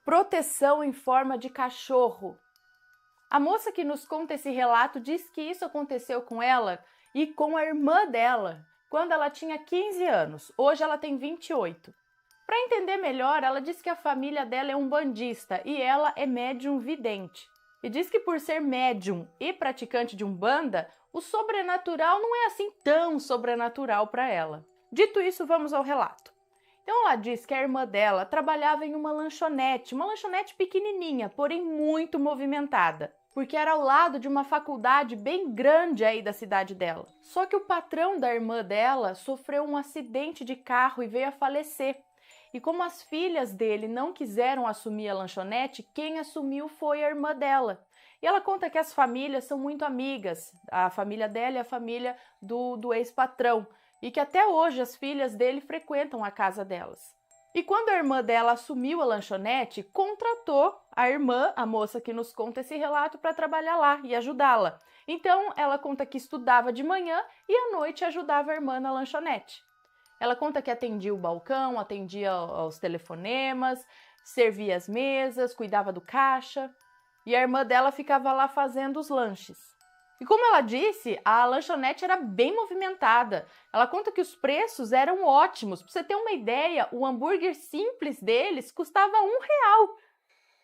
proteção em forma de cachorro. A moça que nos conta esse relato diz que isso aconteceu com ela e com a irmã dela, quando ela tinha 15 anos. Hoje ela tem 28. Para entender melhor, ela diz que a família dela é umbandista e ela é médium vidente. E diz que por ser médium e praticante de umbanda, o sobrenatural não é assim tão sobrenatural para ela. Dito isso, vamos ao relato. Então ela diz que a irmã dela trabalhava em uma lanchonete pequenininha, porém muito movimentada, porque era ao lado de uma faculdade bem grande aí da cidade dela. Só que o patrão da irmã dela sofreu um acidente de carro e veio a falecer. E como as filhas dele não quiseram assumir a lanchonete, quem assumiu foi a irmã dela. E ela conta que as famílias são muito amigas, a família dela e a família do ex-patrão, e que até hoje as filhas dele frequentam a casa delas. E quando a irmã dela assumiu a lanchonete, contratou a irmã, a moça que nos conta esse relato, para trabalhar lá e ajudá-la. Então, ela conta que estudava de manhã e à noite ajudava a irmã na lanchonete. Ela conta que atendia o balcão, atendia aos telefonemas, servia as mesas, cuidava do caixa. E a irmã dela ficava lá fazendo os lanches. E como ela disse, a lanchonete era bem movimentada. Ela conta que os preços eram ótimos. Para você ter uma ideia, o hambúrguer simples deles custava R$1.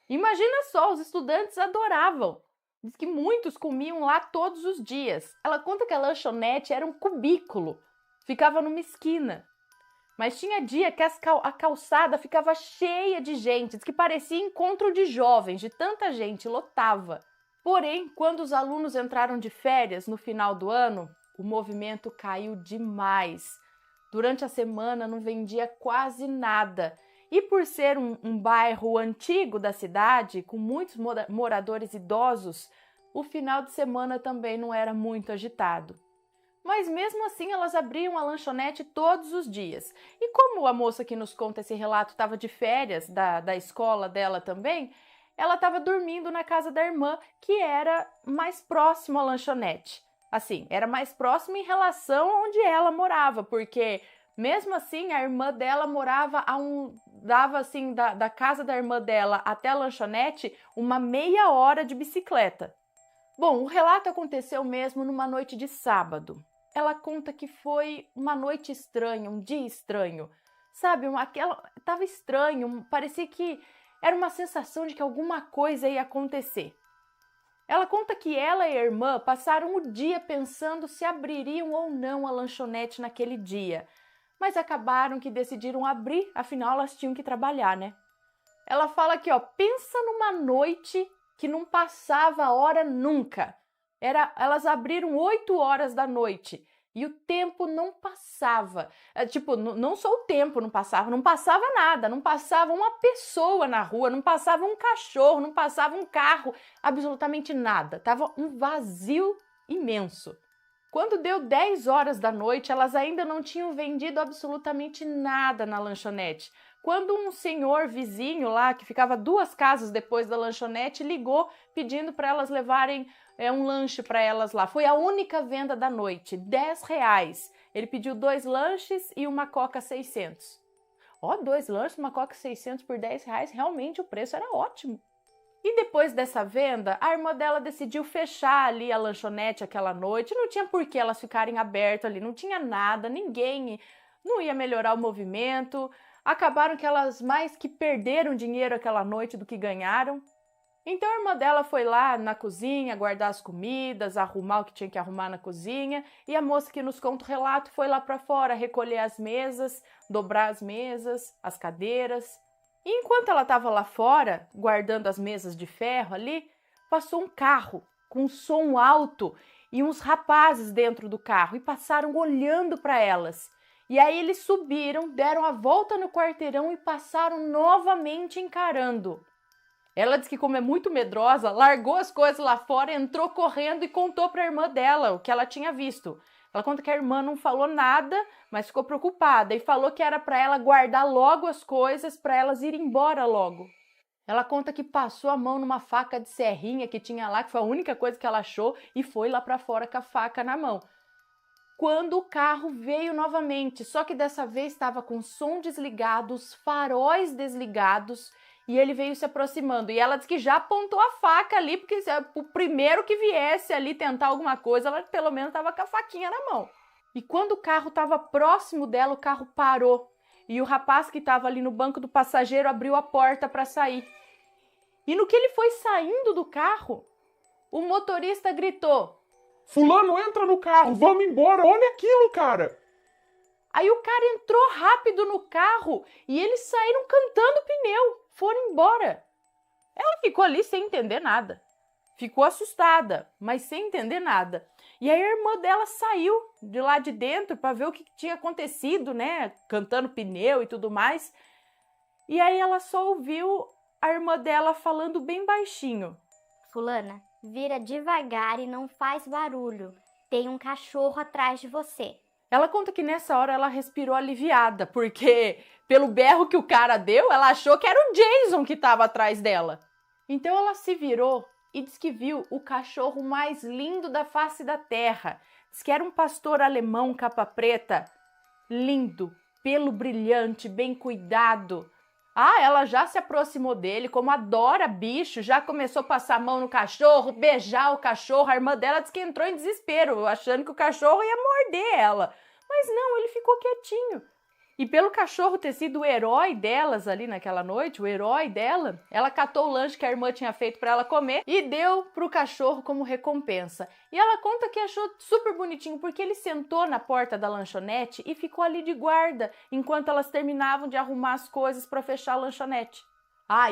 Imagina só, os estudantes adoravam. Diz que muitos comiam lá todos os dias. Ela conta que a lanchonete era um cubículo, ficava numa esquina. Mas tinha dia que a calçada ficava cheia de gente, diz que parecia encontro de jovens, de tanta gente, lotava. Porém, quando os alunos entraram de férias no final do ano, o movimento caiu demais. Durante a semana não vendia quase nada. E por ser um bairro antigo da cidade, com muitos moradores idosos, o final de semana também não era muito agitado. Mas mesmo assim elas abriam a lanchonete todos os dias. E como a moça que nos conta esse relato estava de férias da escola dela também, ela estava dormindo na casa da irmã, que era mais próximo à lanchonete. Assim, era mais próximo em relação a onde ela morava, porque mesmo assim a irmã dela morava dava assim da casa da irmã dela até a lanchonete uma meia hora de bicicleta. Bom, o relato aconteceu mesmo numa noite de sábado. Ela conta que foi uma noite estranha, um dia estranho. Sabe, tava estranho, parecia que era uma sensação de que alguma coisa ia acontecer. Ela conta que ela e a irmã passaram o dia pensando se abririam ou não a lanchonete naquele dia, mas acabaram que decidiram abrir, afinal elas tinham que trabalhar, né? Ela fala que, pensa numa noite que não passava a hora nunca. Elas abriram 8 horas da noite e o tempo não passava. Não só o tempo não passava nada, não passava uma pessoa na rua, não passava um cachorro, não passava um carro, absolutamente nada. Tava um vazio imenso. Quando deu 10 horas da noite, elas ainda não tinham vendido absolutamente nada na lanchonete. Quando um senhor vizinho lá, que ficava 2 casas depois da lanchonete, ligou pedindo para elas levarem um lanche para elas lá. Foi a única venda da noite, R$10. Ele pediu 2 lanches e uma Coca 600. 2 lanches, uma Coca 600 por R$10, realmente o preço era ótimo. E depois dessa venda, a irmã dela decidiu fechar ali a lanchonete aquela noite. Não tinha por que elas ficarem abertas ali, não tinha nada, ninguém, não ia melhorar o movimento. Acabaram que elas mais que perderam dinheiro aquela noite do que ganharam. Então a irmã dela foi lá na cozinha guardar as comidas, arrumar o que tinha que arrumar na cozinha, e a moça que nos conta o relato foi lá para fora recolher as mesas, dobrar as mesas, as cadeiras. E enquanto ela estava lá fora, guardando as mesas de ferro ali, passou um carro com um som alto e uns rapazes dentro do carro e passaram olhando para elas. E aí eles subiram, deram a volta no quarteirão e passaram novamente encarando. Ela disse que, como é muito medrosa, largou as coisas lá fora, entrou correndo e contou para a irmã dela o que ela tinha visto. Ela conta que a irmã não falou nada, mas ficou preocupada e falou que era para ela guardar logo as coisas para elas irem embora logo. Ela conta que passou a mão numa faca de serrinha que tinha lá, que foi a única coisa que ela achou, e foi lá para fora com a faca na mão. Quando o carro veio novamente, só que dessa vez estava com o som desligado, os faróis desligados, e ele veio se aproximando. E ela disse que já apontou a faca ali, porque o primeiro que viesse ali tentar alguma coisa, ela pelo menos estava com a faquinha na mão. E quando o carro estava próximo dela, o carro parou. E o rapaz que estava ali no banco do passageiro abriu a porta para sair. E no que ele foi saindo do carro, o motorista gritou: Fulano, entra no carro, vamos embora, olha aquilo, cara. Aí o cara entrou rápido no carro e eles saíram cantando pneu, foram embora. Ela ficou ali sem entender nada. Ficou assustada, mas sem entender nada. E aí a irmã dela saiu de lá de dentro para ver o que tinha acontecido, né? Cantando pneu e tudo mais. E aí ela só ouviu a irmã dela falando bem baixinho: Fulana, vira devagar e não faz barulho. Tem um cachorro atrás de você. Ela conta que nessa hora ela respirou aliviada, porque pelo berro que o cara deu, ela achou que era o Jason que estava atrás dela. Então ela se virou e disse que viu o cachorro mais lindo da face da terra. Diz que era um pastor alemão capa preta, lindo, pelo brilhante, bem cuidado. Ela já se aproximou dele, como adora bicho, já começou a passar a mão no cachorro, beijar o cachorro. A irmã dela disse que entrou em desespero, achando que o cachorro ia morder ela. Mas não, ele ficou quietinho. E pelo cachorro ter sido o herói delas ali naquela noite, o herói dela, ela catou o lanche que a irmã tinha feito para ela comer e deu pro cachorro como recompensa. E ela conta que achou super bonitinho, porque ele sentou na porta da lanchonete e ficou ali de guarda, enquanto elas terminavam de arrumar as coisas para fechar a lanchonete.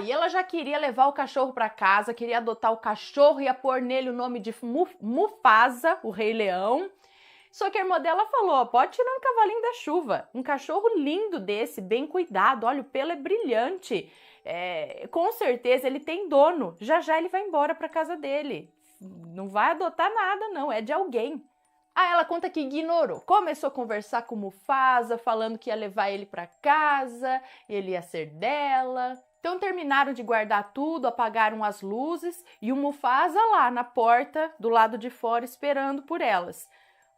E ela já queria levar o cachorro para casa, queria adotar o cachorro, ia pôr nele o nome de Mufasa, o Rei Leão. Só que a irmã dela falou: pode tirar um cavalinho da chuva, um cachorro lindo desse, bem cuidado, olha, o pelo é brilhante, com certeza ele tem dono, já já ele vai embora para casa dele, não vai adotar nada não, é de alguém. Ela conta que ignorou, começou a conversar com o Mufasa, falando que ia levar ele para casa, ele ia ser dela. Então terminaram de guardar tudo, apagaram as luzes e o Mufasa lá na porta, do lado de fora, esperando por elas.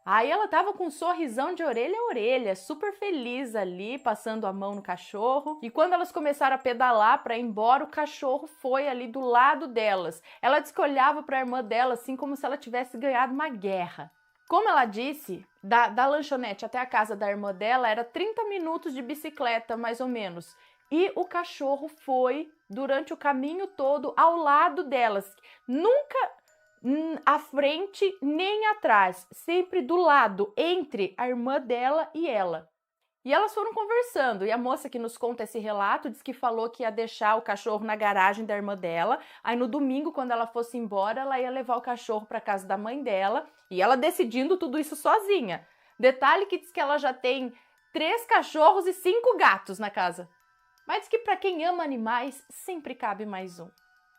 Aí ela tava com um sorrisão de orelha a orelha, super feliz ali, passando a mão no cachorro. E quando elas começaram a pedalar para ir embora, o cachorro foi ali do lado delas. Ela disse que olhava para a irmã dela assim como se ela tivesse ganhado uma guerra. Como ela disse, da lanchonete até a casa da irmã dela era 30 minutos de bicicleta, mais ou menos. E o cachorro foi durante o caminho todo ao lado delas. Nunca à frente nem atrás, sempre do lado, entre a irmã dela e ela. E elas foram conversando, e a moça que nos conta esse relato diz que falou que ia deixar o cachorro na garagem da irmã dela, aí no domingo, quando ela fosse embora, ela ia levar o cachorro para casa da mãe dela, e ela decidindo tudo isso sozinha. Detalhe que diz que ela já tem 3 cachorros e 5 gatos na casa. Mas diz que para quem ama animais, sempre cabe mais um.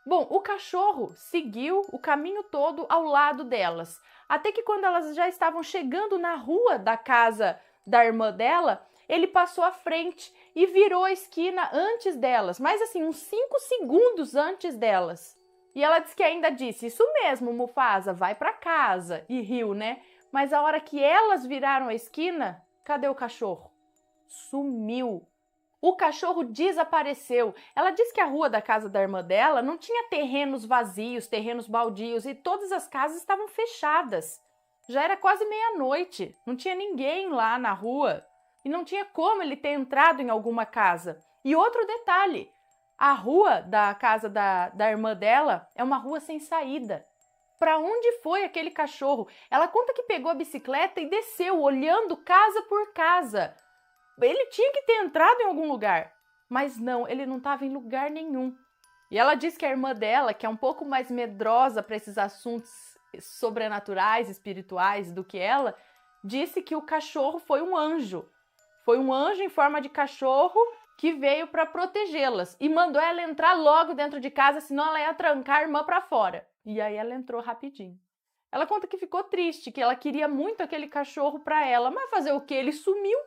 Bom, o cachorro seguiu o caminho todo ao lado delas, até que quando elas já estavam chegando na rua da casa da irmã dela, ele passou à frente e virou a esquina antes delas, mas assim, uns 5 segundos antes delas. E ela disse que ainda disse: isso mesmo, Mufasa, vai para casa, e riu, né? Mas a hora que elas viraram a esquina, cadê o cachorro? Sumiu. O cachorro desapareceu. Ela disse que a rua da casa da irmã dela não tinha terrenos vazios, terrenos baldios, e todas as casas estavam fechadas. Já era quase meia-noite, não tinha ninguém lá na rua e não tinha como ele ter entrado em alguma casa. E outro detalhe, a rua da casa da irmã dela é uma rua sem saída. Para onde foi aquele cachorro? Ela conta que pegou a bicicleta e desceu, olhando casa por casa. Ele tinha que ter entrado em algum lugar, mas não, ele não estava em lugar nenhum. E ela diz que a irmã dela, que é um pouco mais medrosa para esses assuntos sobrenaturais, espirituais do que ela, disse que o cachorro foi um anjo. Foi um anjo em forma de cachorro que veio para protegê-las e mandou ela entrar logo dentro de casa, senão ela ia trancar a irmã para fora. E aí ela entrou rapidinho. Ela conta que ficou triste, que ela queria muito aquele cachorro para ela, mas fazer o quê? Ele sumiu.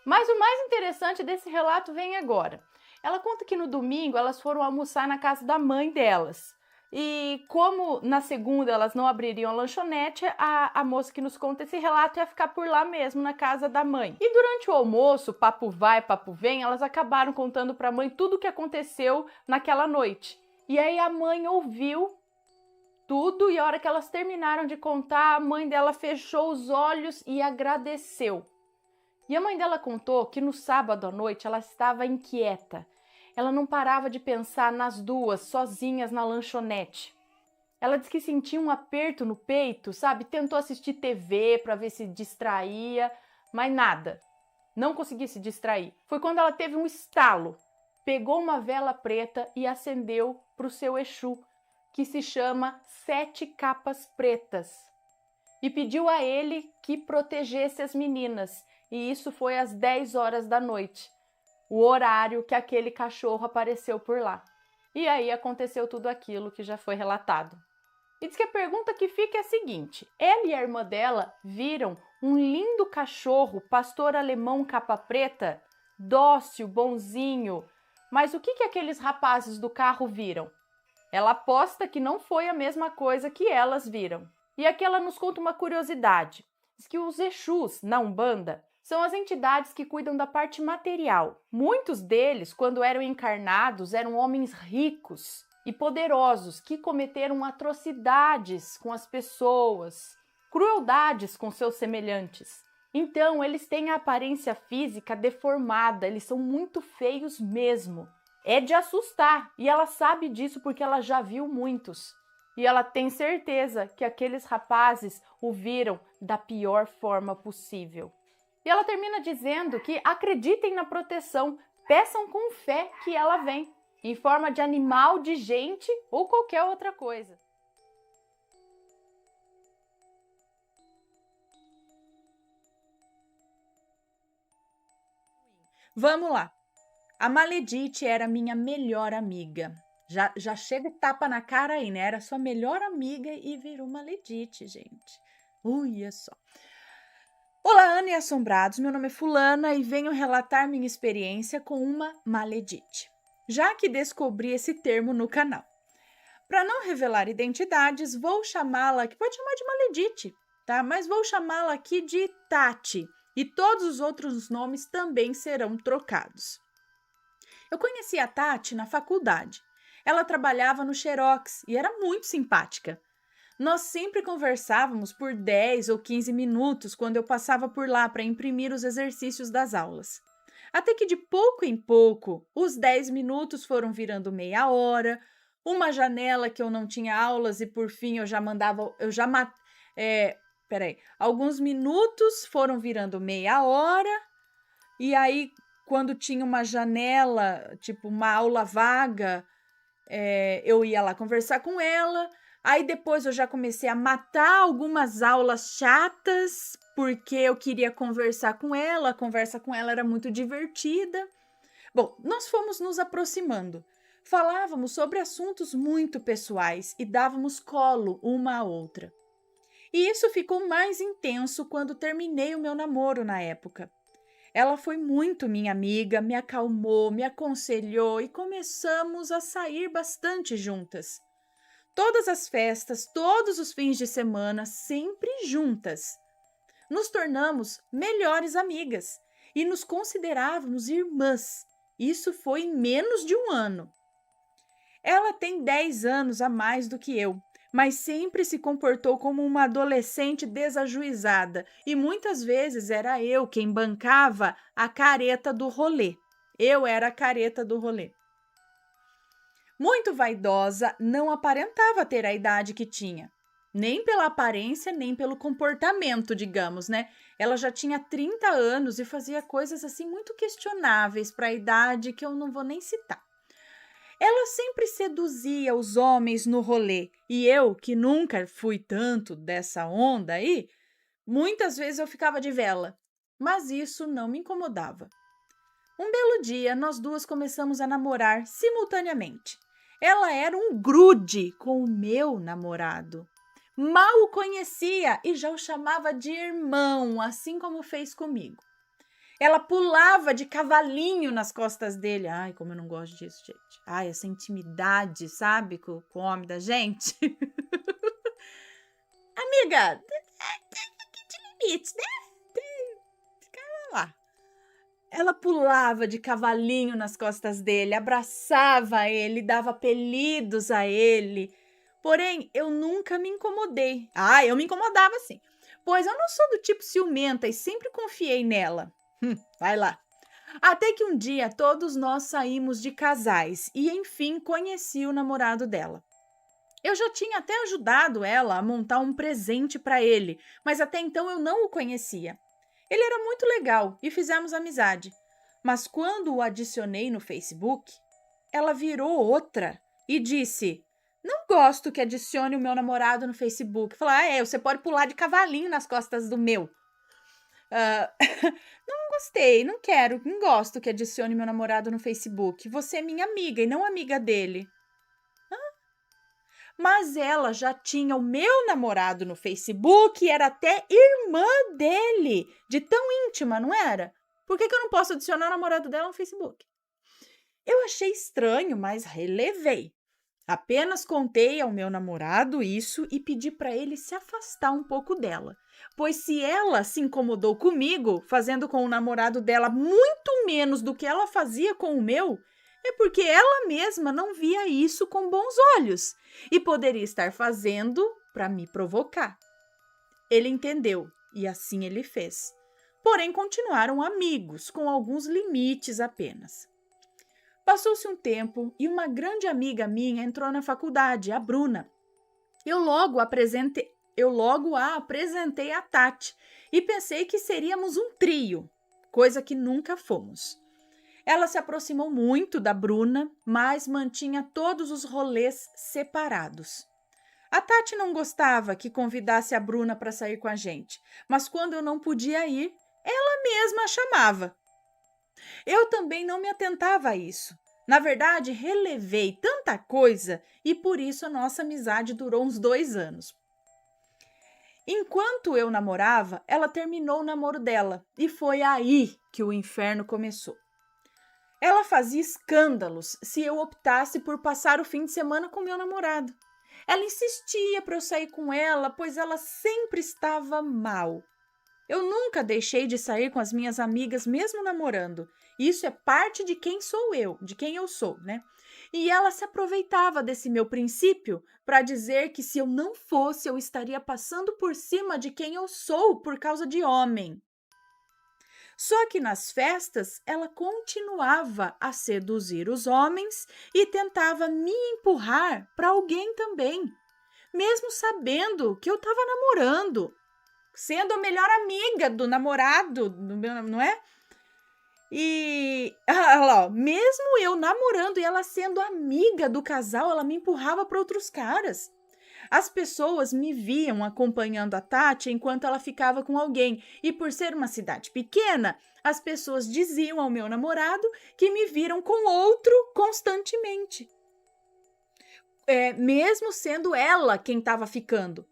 Mas o mais interessante desse relato vem agora. Ela conta que no domingo elas foram almoçar na casa da mãe delas. E como na segunda elas não abririam a lanchonete, a moça que nos conta esse relato ia ficar por lá mesmo, na casa da mãe. E durante o almoço, papo vai, papo vem, elas acabaram contando para a mãe tudo o que aconteceu naquela noite. E aí a mãe ouviu tudo e a hora que elas terminaram de contar, a mãe dela fechou os olhos e agradeceu. E a mãe dela contou que no sábado à noite ela estava inquieta. Ela não parava de pensar nas duas, sozinhas na lanchonete. Ela disse que sentia um aperto no peito, sabe? Tentou assistir TV para ver se distraía, mas nada. Não conseguia se distrair. Foi quando ela teve um estalo. Pegou uma vela preta e acendeu para o seu Exu, que se chama 7 Capas Pretas. E pediu a ele que protegesse as meninas. E isso foi às 10 horas da noite. O horário que aquele cachorro apareceu por lá. E aí aconteceu tudo aquilo que já foi relatado. E diz que a pergunta que fica é a seguinte: ela e a irmã dela viram um lindo cachorro, pastor alemão capa preta, dócil, bonzinho. Mas o que aqueles rapazes do carro viram? Ela aposta que não foi a mesma coisa que elas viram. E aqui ela nos conta uma curiosidade. Diz que os Exus, na Umbanda, são as entidades que cuidam da parte material. Muitos deles, quando eram encarnados, eram homens ricos e poderosos que cometeram atrocidades com as pessoas, crueldades com seus semelhantes. Então, eles têm a aparência física deformada, eles são muito feios mesmo. É de assustar, e ela sabe disso porque ela já viu muitos. E ela tem certeza que aqueles rapazes o viram da pior forma possível. E ela termina dizendo que acreditem na proteção, peçam com fé que ela vem, em forma de animal, de gente ou qualquer outra coisa. Vamos lá. A Maledite era minha melhor amiga. Já chega e tapa na cara aí, né? Era sua melhor amiga e virou Maledite, gente. Olha só. Olá, Ana e Assombrados, meu nome é Fulana e venho relatar minha experiência com uma maledite, já que descobri esse termo no canal. Para não revelar identidades, vou chamá-la, que pode chamar de maledite, tá? Mas vou chamá-la aqui de Tati e todos os outros nomes também serão trocados. Eu conheci a Tati na faculdade. Ela trabalhava no Xerox e era muito simpática. Nós sempre conversávamos por 10 ou 15 minutos quando eu passava por lá para imprimir os exercícios das aulas. Até que de pouco em pouco, os 10 minutos foram virando meia hora, uma janela que eu não tinha aulas e por fim alguns minutos foram virando meia hora e aí quando tinha uma janela, tipo uma aula vaga, eu ia lá conversar com ela. Aí depois eu já comecei a matar algumas aulas chatas, porque eu queria conversar com ela, a conversa com ela era muito divertida. Bom, nós fomos nos aproximando. Falávamos sobre assuntos muito pessoais e dávamos colo uma à outra. E isso ficou mais intenso quando terminei o meu namoro na época. Ela foi muito minha amiga, me acalmou, me aconselhou e começamos a sair bastante juntas. Todas as festas, todos os fins de semana, sempre juntas. Nos tornamos melhores amigas e nos considerávamos irmãs. Isso foi em menos de um ano. Ela tem 10 anos a mais do que eu, mas sempre se comportou como uma adolescente desajuizada e muitas vezes era eu quem bancava a careta do rolê. Eu era a careta do rolê. Muito vaidosa, não aparentava ter a idade que tinha. Nem pela aparência, nem pelo comportamento, digamos, né? Ela já tinha 30 anos e fazia coisas assim muito questionáveis para a idade que eu não vou nem citar. Ela sempre seduzia os homens no rolê e eu, que nunca fui tanto dessa onda aí, muitas vezes eu ficava de vela, mas isso não me incomodava. Um belo dia, nós duas começamos a namorar simultaneamente. Ela era um grude com o meu namorado. Mal o conhecia e já o chamava de irmão, assim como fez comigo. Ela pulava de cavalinho nas costas dele. Ai, como eu não gosto disso, gente. Ai, essa intimidade, sabe, com o homem da gente. Amiga, tem limites, né? Ficava lá. Ela pulava de cavalinho nas costas dele, abraçava ele, dava apelidos a ele. Porém, eu nunca me incomodei. Ah, eu me incomodava sim, pois eu não sou do tipo ciumenta e sempre confiei nela. Vai lá. Até que um dia todos nós saímos de casais e, enfim, conheci o namorado dela. Eu já tinha até ajudado ela a montar um presente para ele, mas até então eu não o conhecia. Ele era muito legal e fizemos amizade. Mas quando o adicionei no Facebook, ela virou outra e disse: não gosto que adicione o meu namorado no Facebook. Falei: você pode pular de cavalinho nas costas do meu. Não gostei, não quero, não gosto que adicione meu namorado no Facebook. Você é minha amiga e não amiga dele. Mas ela já tinha o meu namorado no Facebook e era até irmã dele, de tão íntima, não era? Por que eu não posso adicionar o namorado dela no Facebook? Eu achei estranho, mas relevei. Apenas contei ao meu namorado isso e pedi para ele se afastar um pouco dela, pois se ela se incomodou comigo, fazendo com o namorado dela muito menos do que ela fazia com o meu, é porque ela mesma não via isso com bons olhos e poderia estar fazendo para me provocar. Ele entendeu e assim ele fez. Porém, continuaram amigos, com alguns limites apenas. Passou-se um tempo e uma grande amiga minha entrou na faculdade, a Bruna. Eu logo a apresentei a Tati e pensei que seríamos um trio, coisa que nunca fomos. Ela se aproximou muito da Bruna, mas mantinha todos os rolês separados. A Tati não gostava que convidasse a Bruna para sair com a gente, mas quando eu não podia ir, ela mesma a chamava. Eu também não me atentava a isso. Na verdade, relevei tanta coisa e por isso a nossa amizade durou uns 2 anos. Enquanto eu namorava, ela terminou o namoro dela e foi aí que o inferno começou. Ela fazia escândalos se eu optasse por passar o fim de semana com meu namorado. Ela insistia para eu sair com ela, pois ela sempre estava mal. Eu nunca deixei de sair com as minhas amigas, mesmo namorando. Isso é parte de quem sou eu, de quem eu sou, né? E ela se aproveitava desse meu princípio para dizer que se eu não fosse, eu estaria passando por cima de quem eu sou por causa de homem. Só que nas festas, ela continuava a seduzir os homens e tentava me empurrar para alguém também, mesmo sabendo que eu estava namorando, sendo a melhor amiga do namorado, não é? E, olha lá, mesmo eu namorando e ela sendo amiga do casal, ela me empurrava para outros caras. As pessoas me viam acompanhando a Tati enquanto ela ficava com alguém, e por ser uma cidade pequena, as pessoas diziam ao meu namorado que me viram com outro constantemente. Mesmo sendo ela quem estava ficando.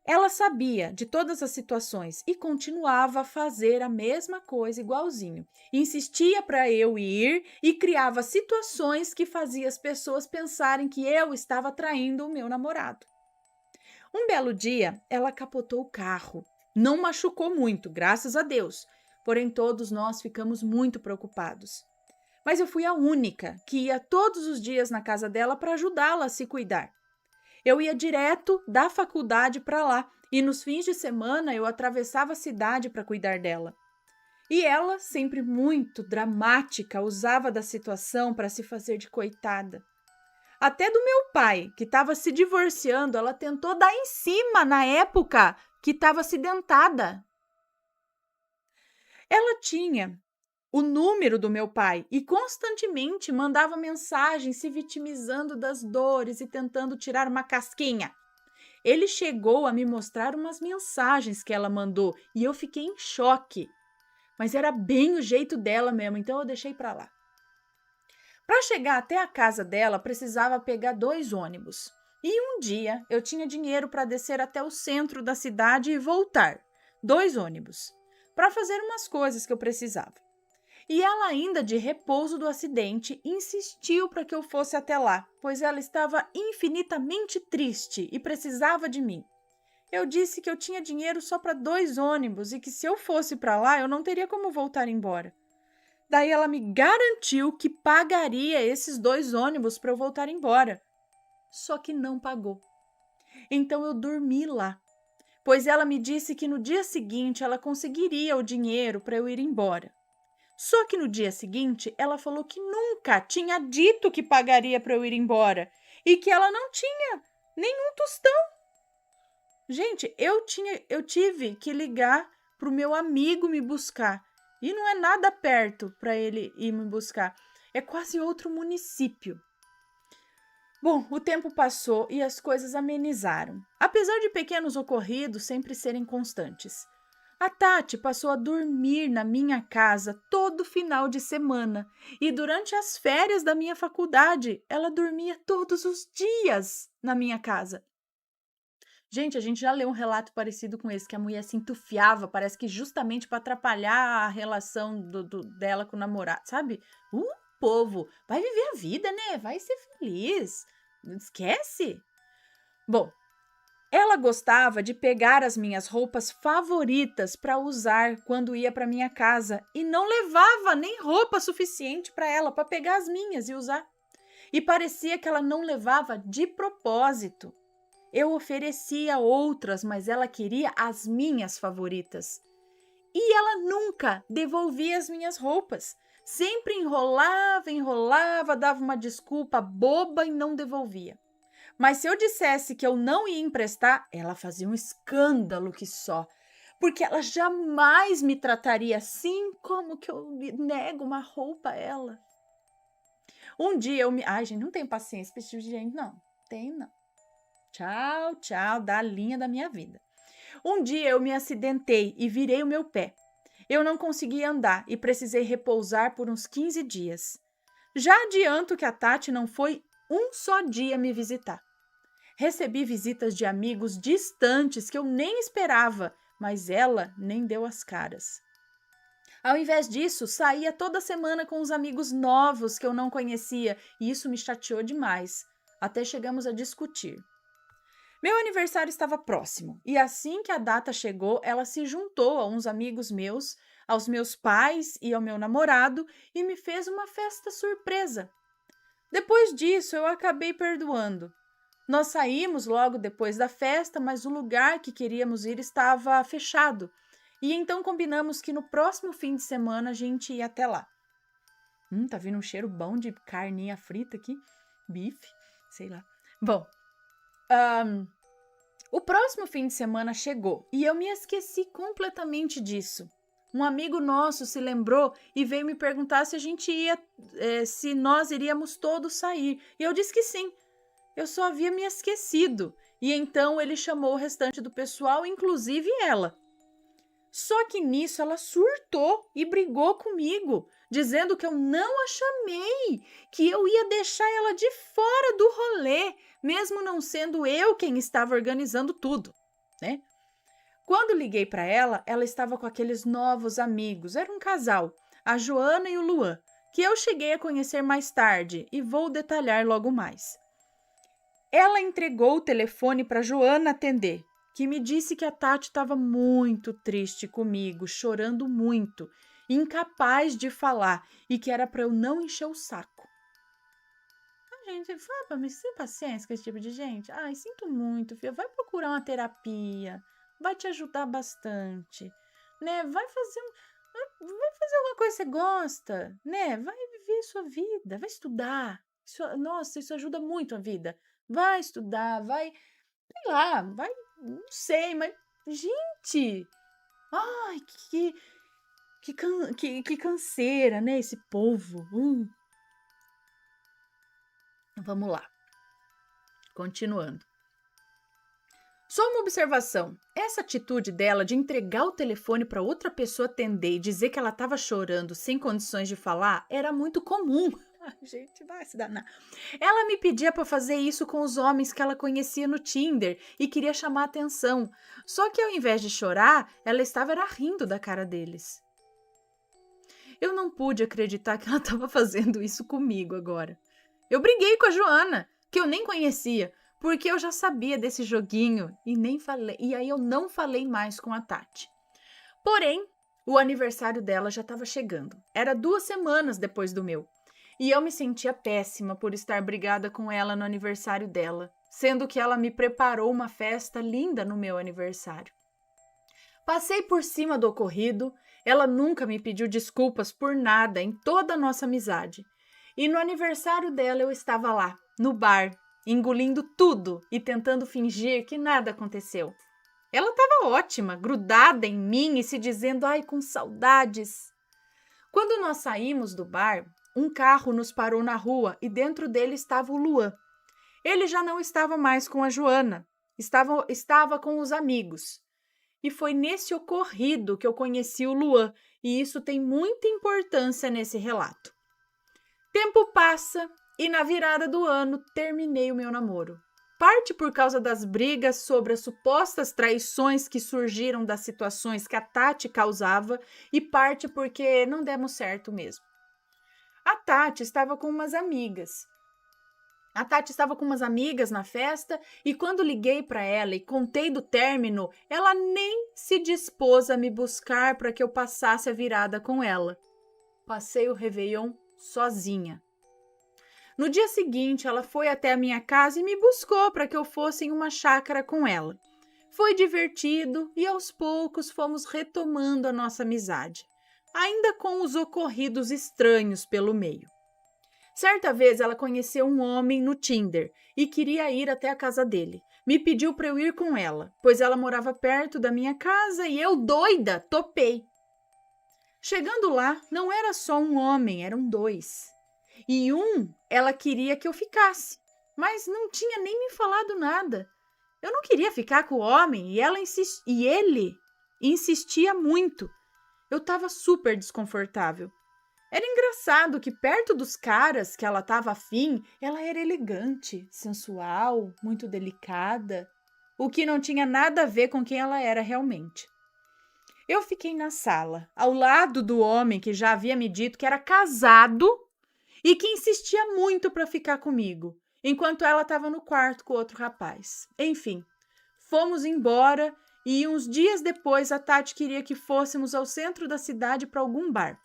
Ela sabia de todas as situações e continuava a fazer a mesma coisa igualzinho. Insistia para eu ir e criava situações que faziam as pessoas pensarem que eu estava traindo o meu namorado. Um belo dia, ela capotou o carro. Não machucou muito, graças a Deus. Porém, todos nós ficamos muito preocupados. Mas eu fui a única que ia todos os dias na casa dela para ajudá-la a se cuidar. Eu ia direto da faculdade para lá e nos fins de semana eu atravessava a cidade para cuidar dela. E ela, sempre muito dramática, usava da situação para se fazer de coitada. Até do meu pai, que estava se divorciando, ela tentou dar em cima na época que estava acidentada. Ela tinha o número do meu pai e constantemente mandava mensagens se vitimizando das dores e tentando tirar uma casquinha. Ele chegou a me mostrar umas mensagens que ela mandou e eu fiquei em choque. Mas era bem o jeito dela mesmo, então eu deixei para lá. Para chegar até a casa dela, precisava pegar 2 ônibus. E um dia eu tinha dinheiro para descer até o centro da cidade e voltar. 2 ônibus. para fazer umas coisas que eu precisava. E ela ainda, de repouso do acidente, insistiu para que eu fosse até lá, pois ela estava infinitamente triste e precisava de mim. Eu disse que eu tinha dinheiro só para 2 ônibus e que se eu fosse para lá, eu não teria como voltar embora. Daí ela me garantiu que pagaria esses 2 ônibus para eu voltar embora. Só que não pagou. Então eu dormi lá, pois ela me disse que no dia seguinte ela conseguiria o dinheiro para eu ir embora. Só que no dia seguinte ela falou que nunca tinha dito que pagaria para eu ir embora e que ela não tinha nenhum tostão. Gente, eu tive que ligar para o meu amigo me buscar. E não é nada perto para ele ir me buscar. É quase outro município. Bom, o tempo passou e as coisas amenizaram, apesar de pequenos ocorridos sempre serem constantes. A Tati passou a dormir na minha casa todo final de semana e durante as férias da minha faculdade, ela dormia todos os dias na minha casa. Gente, a gente já leu um relato parecido com esse, que a mulher se entufiava, parece que justamente para atrapalhar a relação dela com o namorado, sabe? Povo, vai viver a vida, né? Vai ser feliz. Não esquece. Bom, ela gostava de pegar as minhas roupas favoritas para usar quando ia para minha casa e não levava nem roupa suficiente para ela para pegar as minhas e usar. E parecia que ela não levava de propósito. Eu oferecia outras, mas ela queria as minhas favoritas. E ela nunca devolvia as minhas roupas. Sempre enrolava, dava uma desculpa boba e não devolvia. Mas se eu dissesse que eu não ia emprestar, ela fazia um escândalo que só. Porque ela jamais me trataria assim, como que eu nego uma roupa a ela. Um dia Ai, gente, não tenho paciência para esse tipo de gente, não. Tenho, não. Tchau, da linha da minha vida. Um dia eu me acidentei e virei o meu pé. Eu não consegui andar e precisei repousar por uns 15 dias. Já adianto que a Tati não foi um só dia me visitar. Recebi visitas de amigos distantes que eu nem esperava, mas ela nem deu as caras. Ao invés disso, saía toda semana com os amigos novos que eu não conhecia e isso me chateou demais. Até chegamos a discutir. Meu aniversário estava próximo e assim que a data chegou, ela se juntou a uns amigos meus, aos meus pais e ao meu namorado e me fez uma festa surpresa. Depois disso, eu acabei perdoando. Nós saímos logo depois da festa, mas o lugar que queríamos ir estava fechado e então combinamos que no próximo fim de semana a gente ia até lá. Tá vindo um cheiro bom de carninha frita aqui, bife, sei lá. Bom, o próximo fim de semana chegou e eu me esqueci completamente disso. Um amigo nosso se lembrou e veio me perguntar se a gente ia, se nós iríamos todos sair. E eu disse que sim. Eu só havia me esquecido. E então ele chamou o restante do pessoal, inclusive ela. Só que nisso ela surtou e brigou comigo, dizendo que eu não a chamei, que eu ia deixar ela de fora do rolê, mesmo não sendo eu quem estava organizando tudo, né? Quando liguei para ela, ela estava com aqueles novos amigos, era um casal, a Joana e o Luan, que eu cheguei a conhecer mais tarde e vou detalhar logo mais. Ela entregou o telefone para Joana atender, que me disse que a Tati estava muito triste comigo, chorando muito, incapaz de falar e que era para eu não encher o saco. Gente, fala, mas sem paciência com esse tipo de gente. Ai, sinto muito, filha. Vai procurar uma terapia, vai te ajudar bastante, né? Vai fazer alguma coisa que você gosta, né? Vai viver sua vida, vai estudar. Nossa, isso ajuda muito a vida. Vai estudar, vai, sei lá, vai, não sei, mas, gente, ai, que canseira, né, esse povo. Vamos lá, continuando. Só uma observação, essa atitude dela de entregar o telefone para outra pessoa atender e dizer que ela estava chorando sem condições de falar era muito comum. Gente, vai se danar. Ela me pedia para fazer isso com os homens que ela conhecia no Tinder e queria chamar atenção. Só que ao invés de chorar, ela estava era rindo da cara deles. Eu não pude acreditar que ela estava fazendo isso comigo agora. Eu briguei com a Joana, que eu nem conhecia, porque eu já sabia desse joguinho e aí eu não falei mais com a Tati. Porém, o aniversário dela já estava chegando. Era 2 semanas depois do meu. E eu me sentia péssima por estar brigada com ela no aniversário dela, sendo que ela me preparou uma festa linda no meu aniversário. Passei por cima do ocorrido, ela nunca me pediu desculpas por nada em toda a nossa amizade. E no aniversário dela eu estava lá, no bar, engolindo tudo e tentando fingir que nada aconteceu. Ela estava ótima, grudada em mim e se dizendo, ai, com saudades. Quando nós saímos do bar, um carro nos parou na rua e dentro dele estava o Luan. Ele já não estava mais com a Joana, estava com os amigos. E foi nesse ocorrido que eu conheci o Luan, e isso tem muita importância nesse relato. Tempo passa e na virada do ano terminei o meu namoro. Parte por causa das brigas sobre as supostas traições que surgiram das situações que a Tati causava e parte porque não demos certo mesmo. A Tati estava com umas amigas na festa e quando liguei para ela e contei do término, ela nem se dispôs a me buscar para que eu passasse a virada com ela. Passei o Réveillon sozinha. No dia seguinte, ela foi até a minha casa e me buscou para que eu fosse em uma chácara com ela. Foi divertido e aos poucos fomos retomando a nossa amizade, ainda com os ocorridos estranhos pelo meio. Certa vez ela conheceu um homem no Tinder e queria ir até a casa dele. Me pediu para eu ir com ela, pois ela morava perto da minha casa e eu, doida, topei. Chegando lá, não era só um homem, eram 2. E ela queria que eu ficasse, mas não tinha nem me falado nada. Eu não queria ficar com o homem e ele insistia muito. Eu estava super desconfortável. Era engraçado que perto dos caras que ela estava afim, ela era elegante, sensual, muito delicada, o que não tinha nada a ver com quem ela era realmente. Eu fiquei na sala, ao lado do homem que já havia me dito que era casado e que insistia muito para ficar comigo, enquanto ela estava no quarto com outro rapaz. Enfim, fomos embora e uns dias depois a Tati queria que fôssemos ao centro da cidade para algum bar.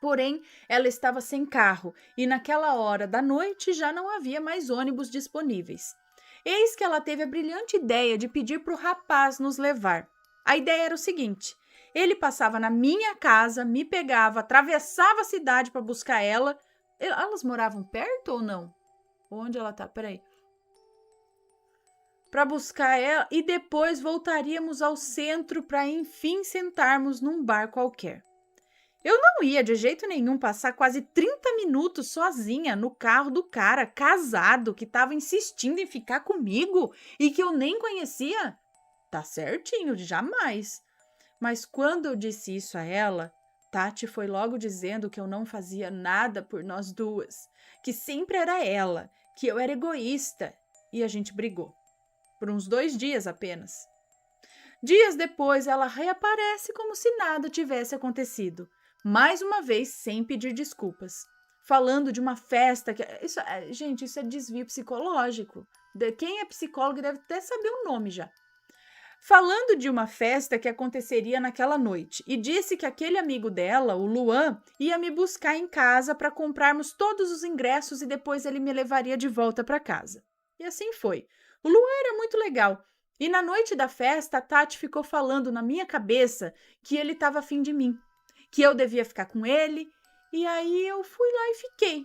Porém, ela estava sem carro e naquela hora da noite já não havia mais ônibus disponíveis. Eis que ela teve a brilhante ideia de pedir para o rapaz nos levar. A ideia era o seguinte: ele passava na minha casa, me pegava, atravessava a cidade para buscar ela. Elas moravam perto ou não? Onde ela tá? Peraí. Para buscar ela e depois voltaríamos ao centro para enfim sentarmos num bar qualquer. Eu não ia de jeito nenhum passar quase 30 minutos sozinha no carro do cara casado que estava insistindo em ficar comigo e que eu nem conhecia. Tá certinho, jamais. Mas quando eu disse isso a ela, Tati foi logo dizendo que eu não fazia nada por nós duas, que sempre era ela, que eu era egoísta, e a gente brigou. Por uns 2 dias apenas. Dias depois, ela reaparece como se nada tivesse acontecido. Mais uma vez, sem pedir desculpas. Falando de uma festa que... Gente, isso é desvio psicológico. Quem é psicólogo deve até saber o nome já. Falando de uma festa que aconteceria naquela noite. E disse que aquele amigo dela, o Luan, ia me buscar em casa para comprarmos todos os ingressos e depois ele me levaria de volta para casa. E assim foi. O Luan era muito legal. E na noite da festa, a Tati ficou falando na minha cabeça que ele estava afim de mim, que eu devia ficar com ele, e aí eu fui lá e fiquei.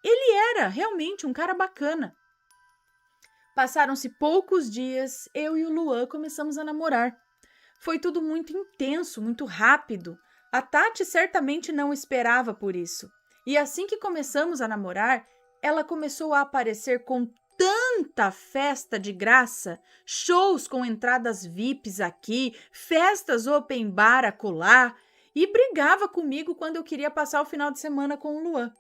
Ele era realmente um cara bacana. Passaram-se poucos dias, eu e o Luan começamos a namorar. Foi tudo muito intenso, muito rápido. A Tati certamente não esperava por isso. E assim que começamos a namorar, ela começou a aparecer com tanta festa de graça, shows com entradas VIPs aqui, festas open bar acolá, e brigava comigo quando eu queria passar o final de semana com o Luan.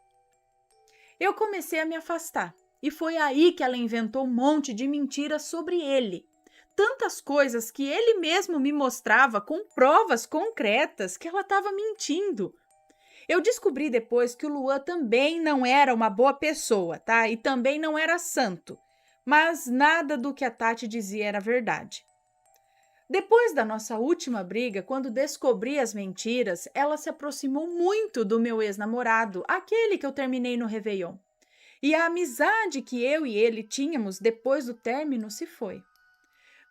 Eu comecei a me afastar e foi aí que ela inventou um monte de mentiras sobre ele. Tantas coisas que ele mesmo me mostrava com provas concretas que ela estava mentindo. Eu descobri depois que o Luan também não era uma boa pessoa, tá? E também não era santo. Mas nada do que a Tati dizia era verdade. Depois da nossa última briga, quando descobri as mentiras, ela se aproximou muito do meu ex-namorado, aquele que eu terminei no Réveillon. E a amizade que eu e ele tínhamos depois do término se foi.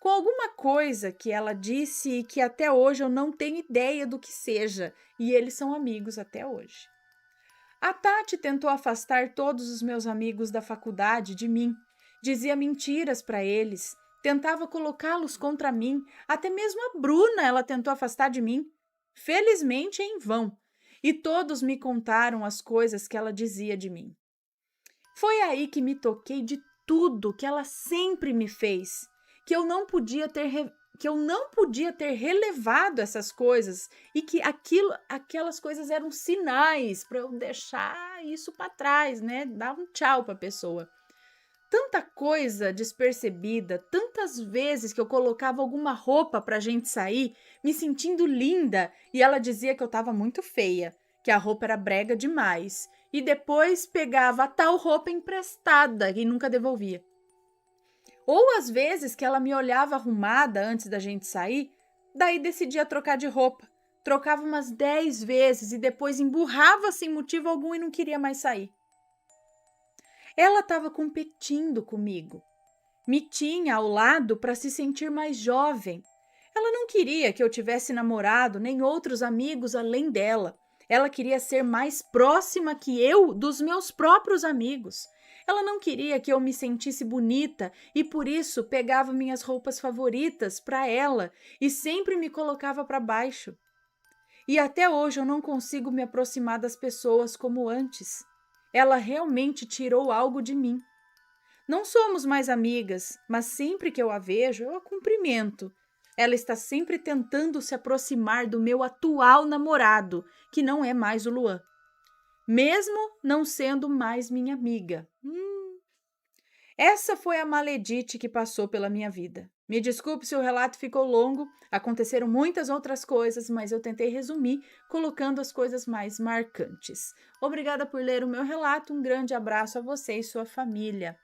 Com alguma coisa que ela disse e que até hoje eu não tenho ideia do que seja, e eles são amigos até hoje. A Tati tentou afastar todos os meus amigos da faculdade de mim, dizia mentiras para eles, tentava colocá-los contra mim, até mesmo a Bruna ela tentou afastar de mim. Felizmente em vão, e todos me contaram as coisas que ela dizia de mim. Foi aí que me toquei de tudo que ela sempre me fez, que eu não podia ter relevado essas coisas e que aquelas coisas eram sinais para eu deixar isso para trás, né? Dar um tchau para a pessoa. Tanta coisa despercebida, tantas vezes que eu colocava alguma roupa para a gente sair, me sentindo linda, e ela dizia que eu estava muito feia, que a roupa era brega demais, e depois pegava a tal roupa emprestada e nunca devolvia. Ou às vezes que ela me olhava arrumada antes da gente sair, daí decidia trocar de roupa. Trocava umas 10 vezes e depois emburrava sem motivo algum e não queria mais sair. Ela estava competindo comigo. Me tinha ao lado para se sentir mais jovem. Ela não queria que eu tivesse namorado nem outros amigos além dela. Ela queria ser mais próxima que eu dos meus próprios amigos. Ela não queria que eu me sentisse bonita e por isso pegava minhas roupas favoritas para ela e sempre me colocava para baixo. E até hoje eu não consigo me aproximar das pessoas como antes. Ela realmente tirou algo de mim. Não somos mais amigas, mas sempre que eu a vejo, eu a cumprimento. Ela está sempre tentando se aproximar do meu atual namorado, que não é mais o Luan, mesmo não sendo mais minha amiga. Essa foi a maledite que passou pela minha vida. Me desculpe se o relato ficou longo, aconteceram muitas outras coisas, mas eu tentei resumir, colocando as coisas mais marcantes. Obrigada por ler o meu relato, um grande abraço a você e sua família.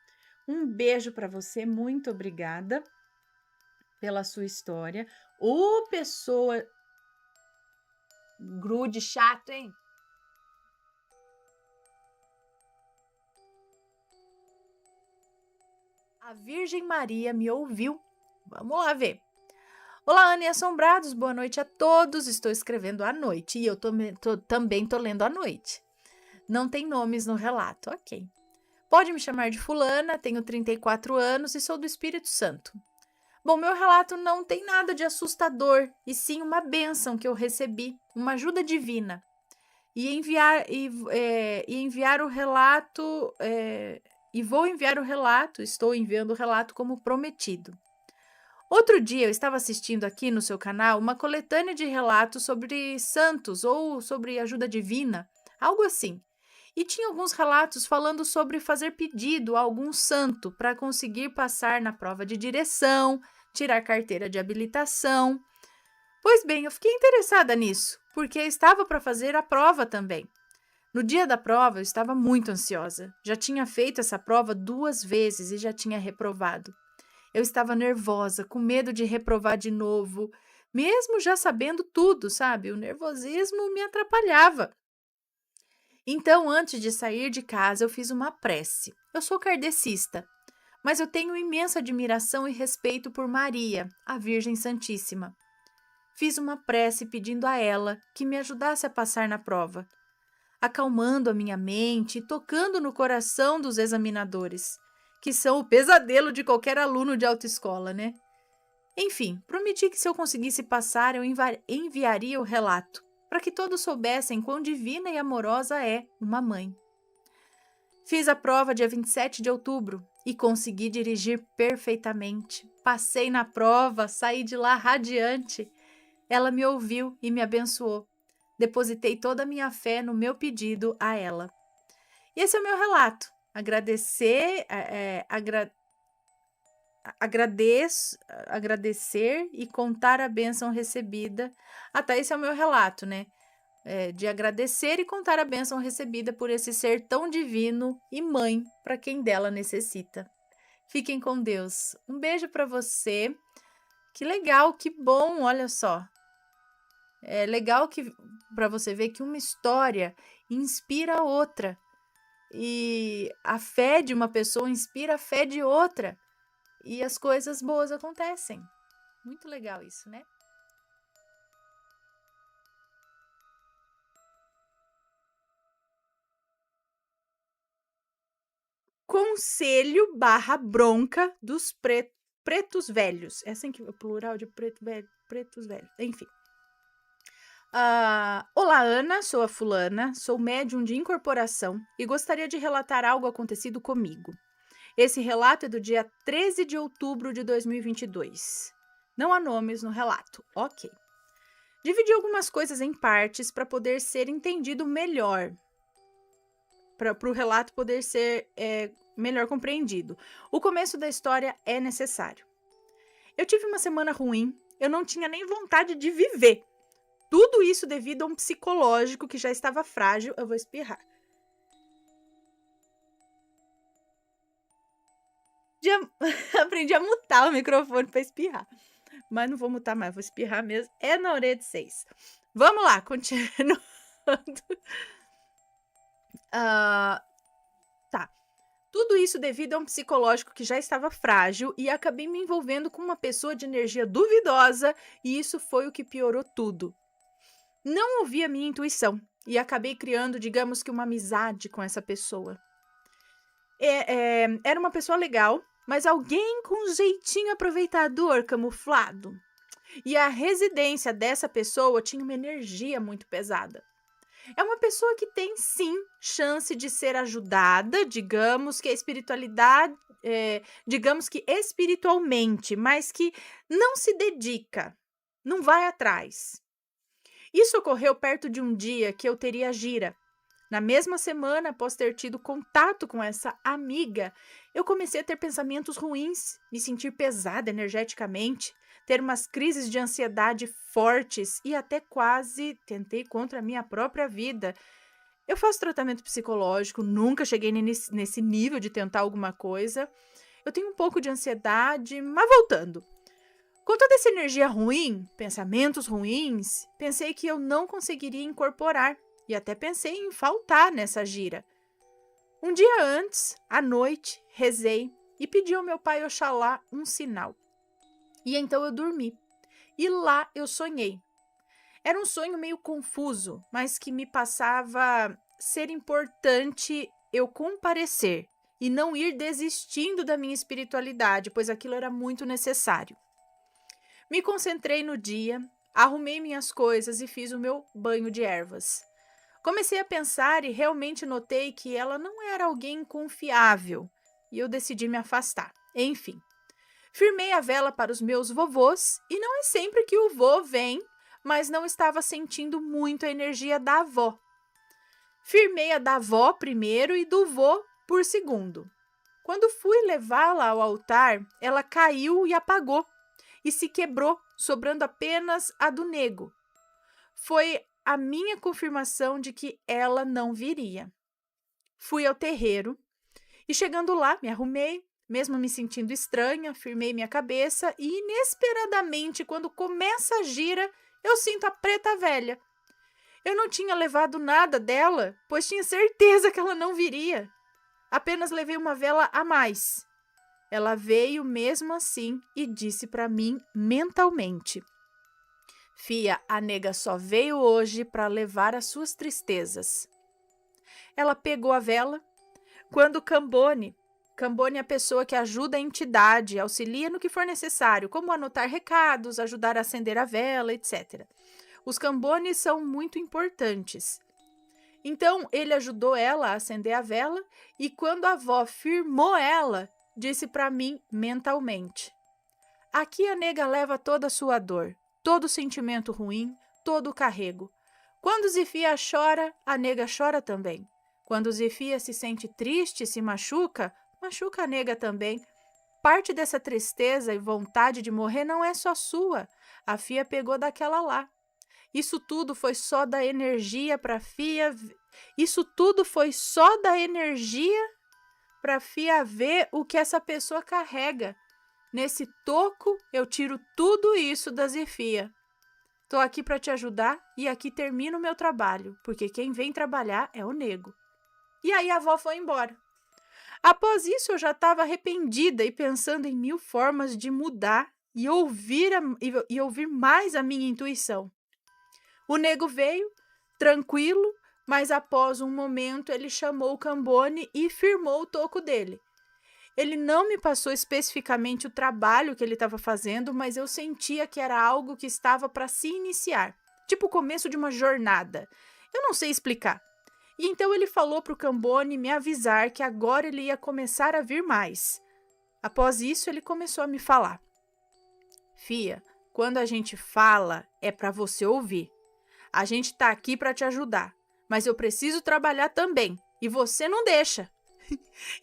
Um beijo para você, muito obrigada pela sua história. Ô, pessoa grude chato, hein? A Virgem Maria me ouviu. Vamos lá ver. Olá, Ana e Assombrados, boa noite a todos. Estou escrevendo à noite e eu também tô lendo à noite. Não tem nomes no relato, ok. Pode me chamar de fulana, tenho 34 anos e sou do Espírito Santo. Bom, meu relato não tem nada de assustador, e sim uma bênção que eu recebi, uma ajuda divina. Estou enviando o relato como prometido. Outro dia eu estava assistindo aqui no seu canal uma coletânea de relatos sobre santos ou sobre ajuda divina, algo assim. E tinha alguns relatos falando sobre fazer pedido a algum santo para conseguir passar na prova de direção, tirar carteira de habilitação. Pois bem, eu fiquei interessada nisso, porque eu estava para fazer a prova também. No dia da prova, eu estava muito ansiosa. Já tinha feito essa prova 2 vezes e já tinha reprovado. Eu estava nervosa, com medo de reprovar de novo, mesmo já sabendo tudo, sabe? O nervosismo me atrapalhava. Então, antes de sair de casa, eu fiz uma prece. Eu sou kardecista, mas eu tenho imensa admiração e respeito por Maria, a Virgem Santíssima. Fiz uma prece pedindo a ela que me ajudasse a passar na prova, acalmando a minha mente e tocando no coração dos examinadores, que são o pesadelo de qualquer aluno de autoescola, né? Enfim, prometi que se eu conseguisse passar, eu enviaria o relato, para que todos soubessem quão divina e amorosa é uma mãe. Fiz a prova dia 27 de outubro e consegui dirigir perfeitamente. Passei na prova, saí de lá radiante. Ela me ouviu e me abençoou. Depositei toda a minha fé no meu pedido a ela. E esse é o meu relato. Agradecer e contar a bênção recebida. Até esse é o meu relato, né? De agradecer e contar a bênção recebida por esse ser tão divino e mãe para quem dela necessita. Fiquem com Deus. Um beijo para você. Que legal, que bom, olha só. É legal que para você ver que uma história inspira a outra. E a fé de uma pessoa inspira a fé de outra. E as coisas boas acontecem. Muito legal isso, né? Conselho / bronca dos pretos velhos. É assim que é o plural de pretos velhos. Enfim. Olá, Ana, sou a fulana, sou médium de incorporação e gostaria de relatar algo acontecido comigo. Esse relato é do dia 13 de outubro de 2022. Não há nomes no relato, ok. Dividi algumas coisas em partes para poder ser entendido melhor, para o relato poder ser melhor compreendido. O começo da história é necessário. Eu tive uma semana ruim, eu não tinha nem vontade de viver. Tudo isso devido a um psicológico que já estava frágil. Eu vou espirrar. Aprendi a mutar o microfone para espirrar. Mas não vou mutar mais, vou espirrar mesmo. É na orelha de vocês. Vamos lá, continuando. Tá. Tudo isso devido a um psicológico que já estava frágil e acabei me envolvendo com uma pessoa de energia duvidosa e isso foi o que piorou tudo. Não ouvi a minha intuição e acabei criando, digamos que uma amizade com essa pessoa. Era uma pessoa legal, mas alguém com um jeitinho aproveitador, camuflado. E a residência dessa pessoa tinha uma energia muito pesada. É uma pessoa que tem, sim, chance de ser ajudada, digamos que espiritualmente, mas que não se dedica, não vai atrás. Isso ocorreu perto de um dia que eu teria gira. Na mesma semana, após ter tido contato com essa amiga, eu comecei a ter pensamentos ruins, me sentir pesada energeticamente, ter umas crises de ansiedade fortes e até quase tentei contra a minha própria vida. Eu faço tratamento psicológico, nunca cheguei nesse nível de tentar alguma coisa. Eu tenho um pouco de ansiedade, mas voltando. Com toda essa energia ruim, pensamentos ruins, pensei que eu não conseguiria incorporar e até pensei em faltar nessa gira. Um dia antes, à noite, rezei e pedi ao meu pai Oxalá um sinal. E então eu dormi. E lá eu sonhei. Era um sonho meio confuso, mas que me passava ser importante eu comparecer e não ir desistindo da minha espiritualidade, pois aquilo era muito necessário. Me concentrei no dia, arrumei minhas coisas e fiz o meu banho de ervas. Comecei a pensar e realmente notei que ela não era alguém confiável e eu decidi me afastar. Enfim, firmei a vela para os meus vovôs e não é sempre que o vô vem, mas não estava sentindo muito a energia da avó. Firmei a da avó primeiro e do vô por segundo. Quando fui levá-la ao altar, ela caiu e apagou. E se quebrou, sobrando apenas a do nego. Foi a minha confirmação de que ela não viria. Fui ao terreiro e chegando lá, me arrumei, mesmo me sentindo estranha, firmei minha cabeça e inesperadamente, quando começa a gira, eu sinto a preta velha. Eu não tinha levado nada dela, pois tinha certeza que ela não viria. Apenas levei uma vela a mais. Ela veio mesmo assim e disse para mim mentalmente: Fia, a nega só veio hoje para levar as suas tristezas. Ela pegou a vela. Quando Cambone é a pessoa que ajuda a entidade, auxilia no que for necessário, como anotar recados, ajudar a acender a vela, etc. Os Cambones são muito importantes. Então, ele ajudou ela a acender a vela e quando a avó firmou ela, disse para mim mentalmente: aqui a nega leva toda a sua dor, todo sentimento ruim, todo o carrego. Quando Zifia chora, a nega chora também. Quando Zefia se sente triste, se machuca, machuca a nega também. Parte dessa tristeza e vontade de morrer não é só sua. A Fia pegou daquela lá. Isso tudo foi só da energia para Fia. Isso tudo foi só da energia para Fia ver o que essa pessoa carrega. Nesse toco, eu tiro tudo isso da Zefia. Tô aqui para te ajudar e aqui termino o meu trabalho, porque quem vem trabalhar é o nego. E aí a avó foi embora. Após isso, eu já estava arrependida e pensando em 1000 formas de mudar e ouvir mais a minha intuição. O nego veio, tranquilo, mas após um momento ele chamou o Cambone e firmou o toco dele. Ele não me passou especificamente o trabalho que ele estava fazendo, mas eu sentia que era algo que estava para se iniciar, tipo o começo de uma jornada. Eu não sei explicar. E então ele falou para o Cambone me avisar que agora ele ia começar a vir mais. Após isso, ele começou a me falar. Fia, quando a gente fala, é para você ouvir. A gente tá aqui para te ajudar, mas eu preciso trabalhar também, e você não deixa.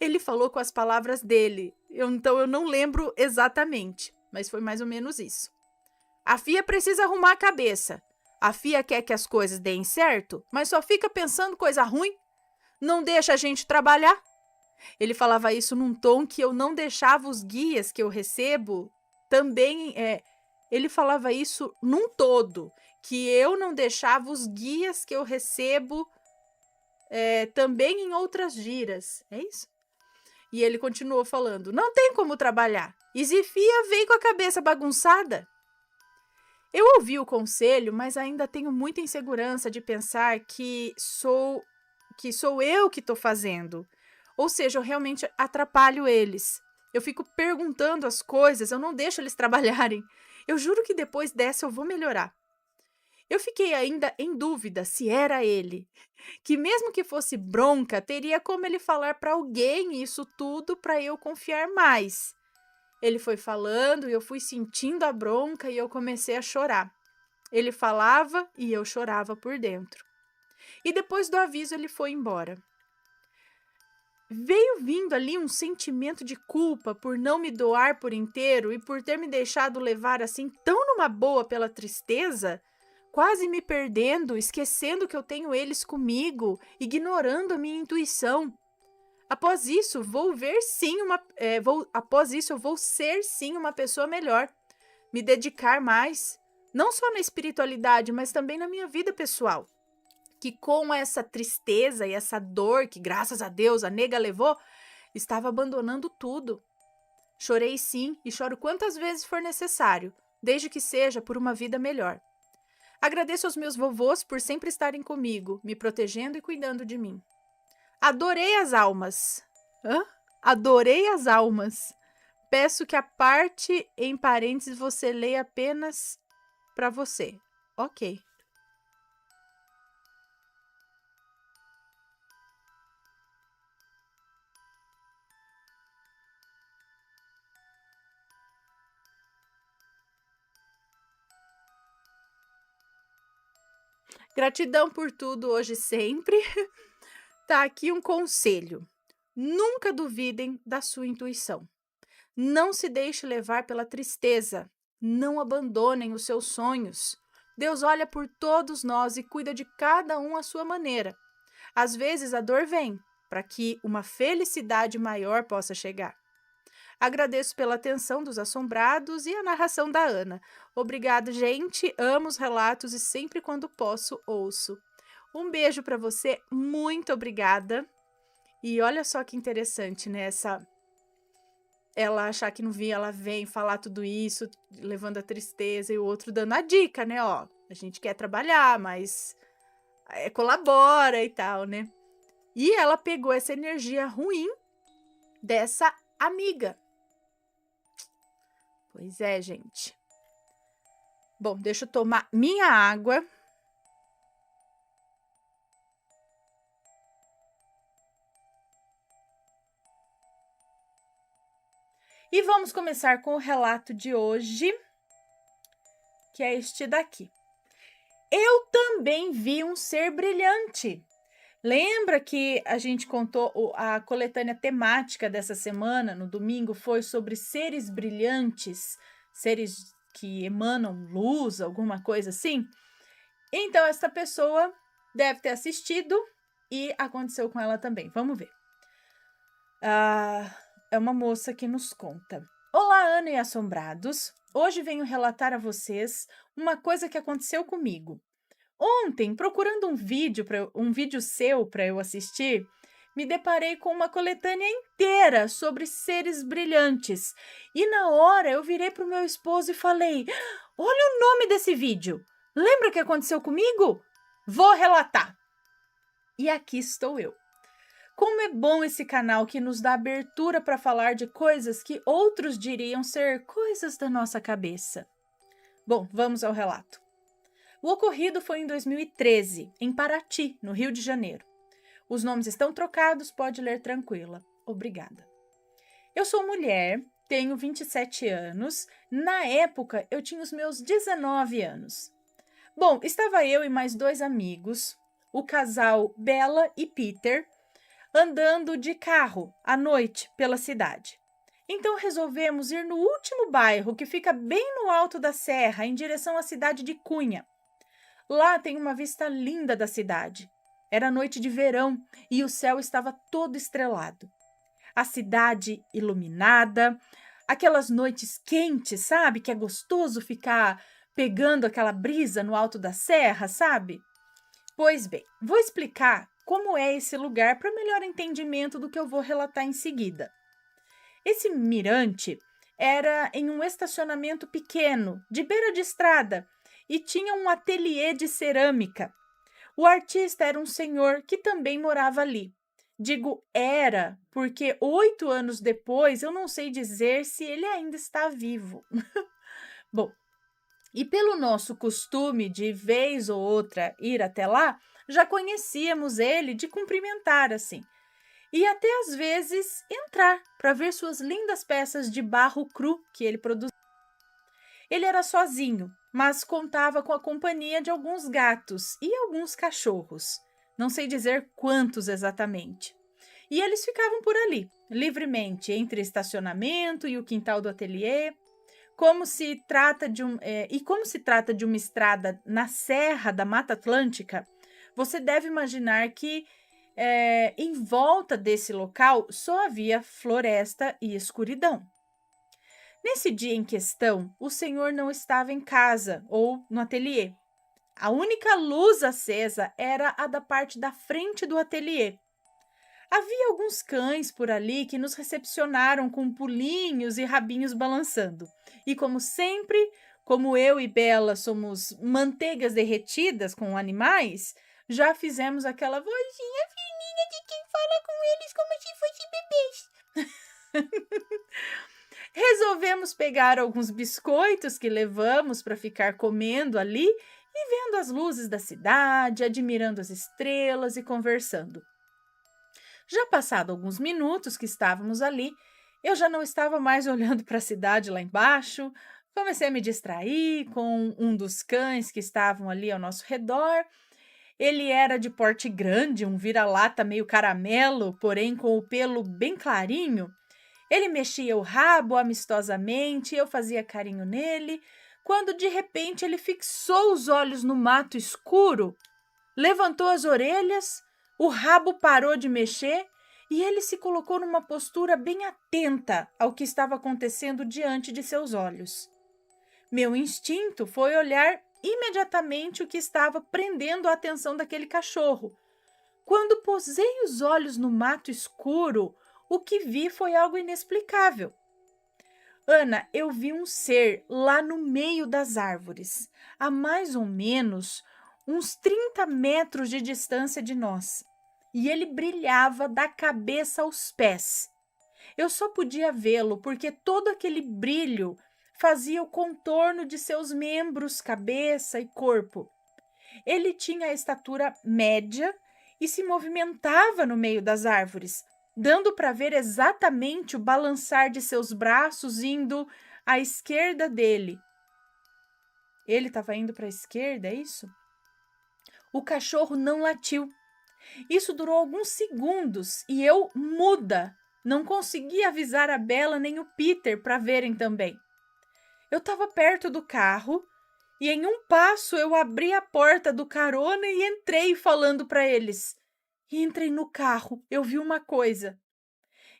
Ele falou com as palavras dele, então eu não lembro exatamente, mas foi mais ou menos isso. A Fia precisa arrumar a cabeça. A Fia quer que as coisas deem certo, mas só fica pensando coisa ruim. Não deixa a gente trabalhar. Ele falava isso num tom que eu não deixava os guias que eu recebo também. Ele falava isso num todo, que eu não deixava os guias que eu recebo também em outras giras. É isso? E ele continuou falando, não tem como trabalhar. E Zefia vem com a cabeça bagunçada. Eu ouvi o conselho, mas ainda tenho muita insegurança de pensar que sou eu que estou fazendo. Ou seja, eu realmente atrapalho eles. Eu fico perguntando as coisas, eu não deixo eles trabalharem. Eu juro que depois dessa eu vou melhorar. Eu fiquei ainda em dúvida se era ele. Que mesmo que fosse bronca, teria como ele falar para alguém isso tudo para eu confiar mais. Ele foi falando e eu fui sentindo a bronca e eu comecei a chorar. Ele falava e eu chorava por dentro. E depois do aviso ele foi embora. Veio vindo ali um sentimento de culpa por não me doar por inteiro e por ter me deixado levar assim tão numa boa pela tristeza, quase me perdendo, esquecendo que eu tenho eles comigo, ignorando a minha intuição. Após isso, eu vou ser sim uma pessoa melhor, me dedicar mais, não só na espiritualidade, mas também na minha vida pessoal. Que com essa tristeza e essa dor que, graças a Deus, a nega levou, estava abandonando tudo. Chorei sim e choro quantas vezes for necessário, desde que seja por uma vida melhor. Agradeço aos meus vovôs por sempre estarem comigo, me protegendo e cuidando de mim. Adorei as almas. Adorei as almas. Peço que a parte em parênteses você leia apenas para você. Ok. Gratidão por tudo hoje e sempre. Tá aqui um conselho. Nunca duvidem da sua intuição. Não se deixe levar pela tristeza. Não abandonem os seus sonhos. Deus olha por todos nós e cuida de cada um à sua maneira. Às vezes a dor vem para que uma felicidade maior possa chegar. Agradeço pela atenção dos assombrados e a narração da Ana. Obrigado, gente. Amo os relatos e sempre quando posso, ouço. Um beijo para você. Muito obrigada. E olha só que interessante, né? Ela achar que não via, ela vem falar tudo isso, levando a tristeza e o outro dando a dica, né? Ó, a gente quer trabalhar, mas colabora e tal, né? E ela pegou essa energia ruim dessa amiga. Pois é, gente. Bom, deixa eu tomar minha água. E vamos começar com o relato de hoje, que é este daqui. Eu também vi um ser brilhante. Lembra que a gente contou a coletânea temática dessa semana, no domingo, foi sobre seres brilhantes, seres que emanam luz, alguma coisa assim? Então, essa pessoa deve ter assistido e aconteceu com ela também. Vamos ver. É uma moça que nos conta. Olá, Ana e assombrados. Hoje venho relatar a vocês uma coisa que aconteceu comigo. Ontem, procurando um vídeo seu para eu assistir, me deparei com uma coletânea inteira sobre seres brilhantes. E na hora eu virei para o meu esposo e falei: olha o nome desse vídeo! Lembra o que aconteceu comigo? Vou relatar. E aqui estou eu. Como é bom esse canal que nos dá abertura para falar de coisas que outros diriam ser coisas da nossa cabeça. Bom, vamos ao relato. O ocorrido foi em 2013, em Paraty, no Rio de Janeiro. Os nomes estão trocados, pode ler tranquila. Obrigada. Eu sou mulher, tenho 27 anos. Na época, eu tinha os meus 19 anos. Bom, estava eu e mais 2 amigos, o casal Bela e Peter, andando de carro à noite pela cidade. Então resolvemos ir no último bairro, que fica bem no alto da serra, em direção à cidade de Cunha. Lá tem uma vista linda da cidade. Era noite de verão e o céu estava todo estrelado. A cidade iluminada, aquelas noites quentes, sabe? Que é gostoso ficar pegando aquela brisa no alto da serra, sabe? Pois bem, vou explicar como é esse lugar para melhor entendimento do que eu vou relatar em seguida. Esse mirante era em um estacionamento pequeno, de beira de estrada, e tinha um ateliê de cerâmica. O artista era um senhor que também morava ali. Digo era, porque 8 anos depois eu não sei dizer se ele ainda está vivo. Bom, e pelo nosso costume de vez ou outra ir até lá, já conhecíamos ele de cumprimentar assim. E até às vezes entrar para ver suas lindas peças de barro cru que ele produzia. Ele era sozinho, mas contava com a companhia de alguns gatos e alguns cachorros. Não sei dizer quantos exatamente. E eles ficavam por ali, livremente, entre estacionamento e o quintal do ateliê. Como se trata de uma estrada na Serra da Mata Atlântica, você deve imaginar que em volta desse local só havia floresta e escuridão. Nesse dia em questão, o senhor não estava em casa ou no ateliê. A única luz acesa era a da parte da frente do ateliê. Havia alguns cães por ali que nos recepcionaram com pulinhos e rabinhos balançando. E como sempre, como eu e Bela somos manteigas derretidas com animais, já fizemos aquela vozinha fininha de quem fala com eles como se fossem bebês. Resolvemos pegar alguns biscoitos que levamos para ficar comendo ali e vendo as luzes da cidade, admirando as estrelas e conversando. Já passado alguns minutos que estávamos ali, eu já não estava mais olhando para a cidade lá embaixo. Comecei a me distrair com um dos cães que estavam ali ao nosso redor. Ele era de porte grande, um vira-lata meio caramelo, porém com o pelo bem clarinho. Ele mexia o rabo amistosamente, eu fazia carinho nele, quando de repente ele fixou os olhos no mato escuro, levantou as orelhas, o rabo parou de mexer e ele se colocou numa postura bem atenta ao que estava acontecendo diante de seus olhos. Meu instinto foi olhar imediatamente o que estava prendendo a atenção daquele cachorro. Quando posei os olhos no mato escuro, o que vi foi algo inexplicável. Ana, eu vi um ser lá no meio das árvores, a mais ou menos uns 30 metros de distância de nós, e ele brilhava da cabeça aos pés. Eu só podia vê-lo porque todo aquele brilho fazia o contorno de seus membros, cabeça e corpo. Ele tinha a estatura média e se movimentava no meio das árvores, dando para ver exatamente o balançar de seus braços indo à esquerda dele. Ele estava indo para a esquerda, é isso? O cachorro não latiu. Isso durou alguns segundos e eu, muda, não consegui avisar a Bella nem o Peter para verem também. Eu estava perto do carro e em um passo eu abri a porta do carona e entrei falando para eles. E entrei no carro, eu vi uma coisa.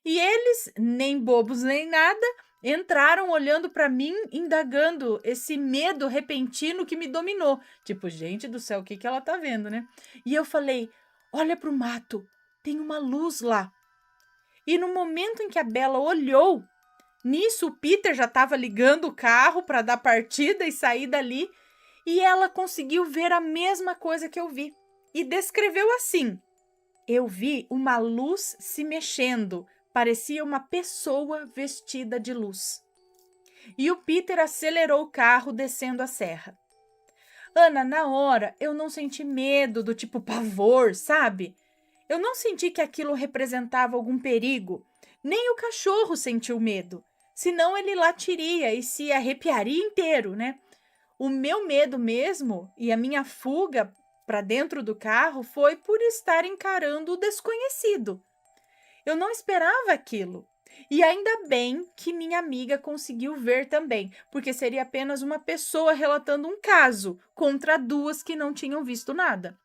E eles, nem bobos nem nada, entraram olhando para mim, indagando esse medo repentino que me dominou. Tipo, gente do céu, o que ela tá vendo, né? E eu falei, olha pro mato, tem uma luz lá. E no momento em que a Bella olhou, nisso o Peter já estava ligando o carro para dar partida e sair dali, e ela conseguiu ver a mesma coisa que eu vi. E descreveu assim, eu vi uma luz se mexendo, parecia uma pessoa vestida de luz. E o Peter acelerou o carro descendo a serra. Ana, na hora, eu não senti medo do tipo pavor, sabe? Eu não senti que aquilo representava algum perigo. Nem o cachorro sentiu medo. Senão ele latiria e se arrepiaria inteiro, né? O meu medo mesmo e a minha fuga para dentro do carro foi por estar encarando o desconhecido. Eu não esperava aquilo. E ainda bem que minha amiga conseguiu ver também, porque seria apenas uma pessoa relatando um caso contra duas que não tinham visto nada.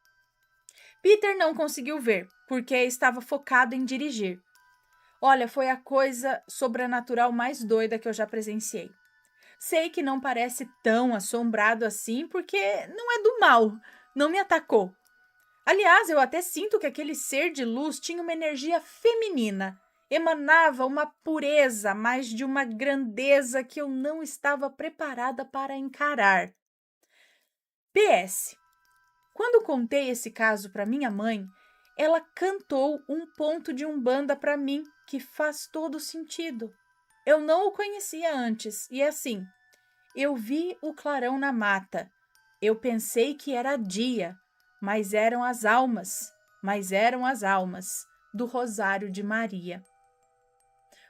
Peter não conseguiu ver, porque estava focado em dirigir. Olha, foi a coisa sobrenatural mais doida que eu já presenciei. Sei que não parece tão assombrado assim, porque não é do mal, não me atacou. Aliás, eu até sinto que aquele ser de luz tinha uma energia feminina, emanava uma pureza, mas de uma grandeza que eu não estava preparada para encarar. PS. Quando contei esse caso para minha mãe, ela cantou um ponto de Umbanda para mim que faz todo sentido. Eu não o conhecia antes e assim, eu vi o clarão na mata. Eu pensei que era dia, mas eram as almas do Rosário de Maria.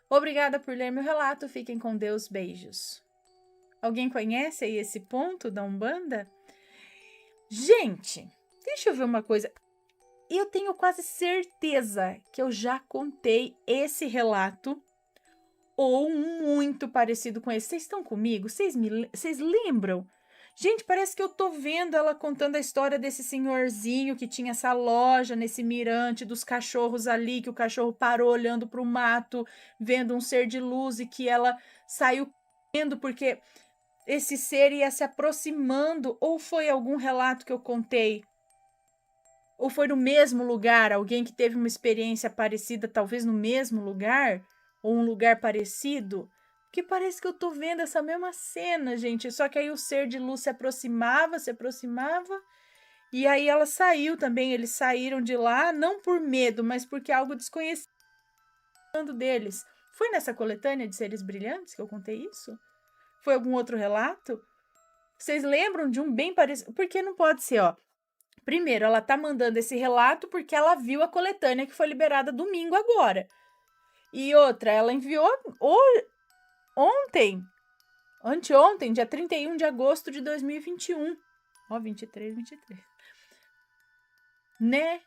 Obrigada por ler meu relato, fiquem com Deus, beijos. Alguém conhece aí esse ponto da Umbanda? Gente, deixa eu ver uma coisa. Eu tenho quase certeza que eu já contei esse relato ou um muito parecido com esse. Vocês estão comigo? Vocês lembram? Gente, parece que eu tô vendo ela contando a história desse senhorzinho que tinha essa loja nesse mirante dos cachorros ali, que o cachorro parou olhando para o mato, vendo um ser de luz e que ela saiu correndo porque esse ser ia se aproximando. Ou foi algum relato que eu contei? Ou foi no mesmo lugar? Alguém que teve uma experiência parecida, talvez no mesmo lugar? Ou um lugar parecido? Que parece que eu tô vendo essa mesma cena, gente. Só que aí o ser de luz se aproximava, e aí ela saiu também. Eles saíram de lá, não por medo, mas porque algo desconhecido deles. Foi nessa coletânea de Seres Brilhantes que eu contei isso? Foi algum outro relato? Vocês lembram de um bem parecido? Porque não pode ser, ó. Primeiro, ela tá mandando esse relato porque ela viu a coletânea que foi liberada domingo agora. E outra, ela enviou anteontem, dia 31 de agosto de 2021. Ó, 23. Né?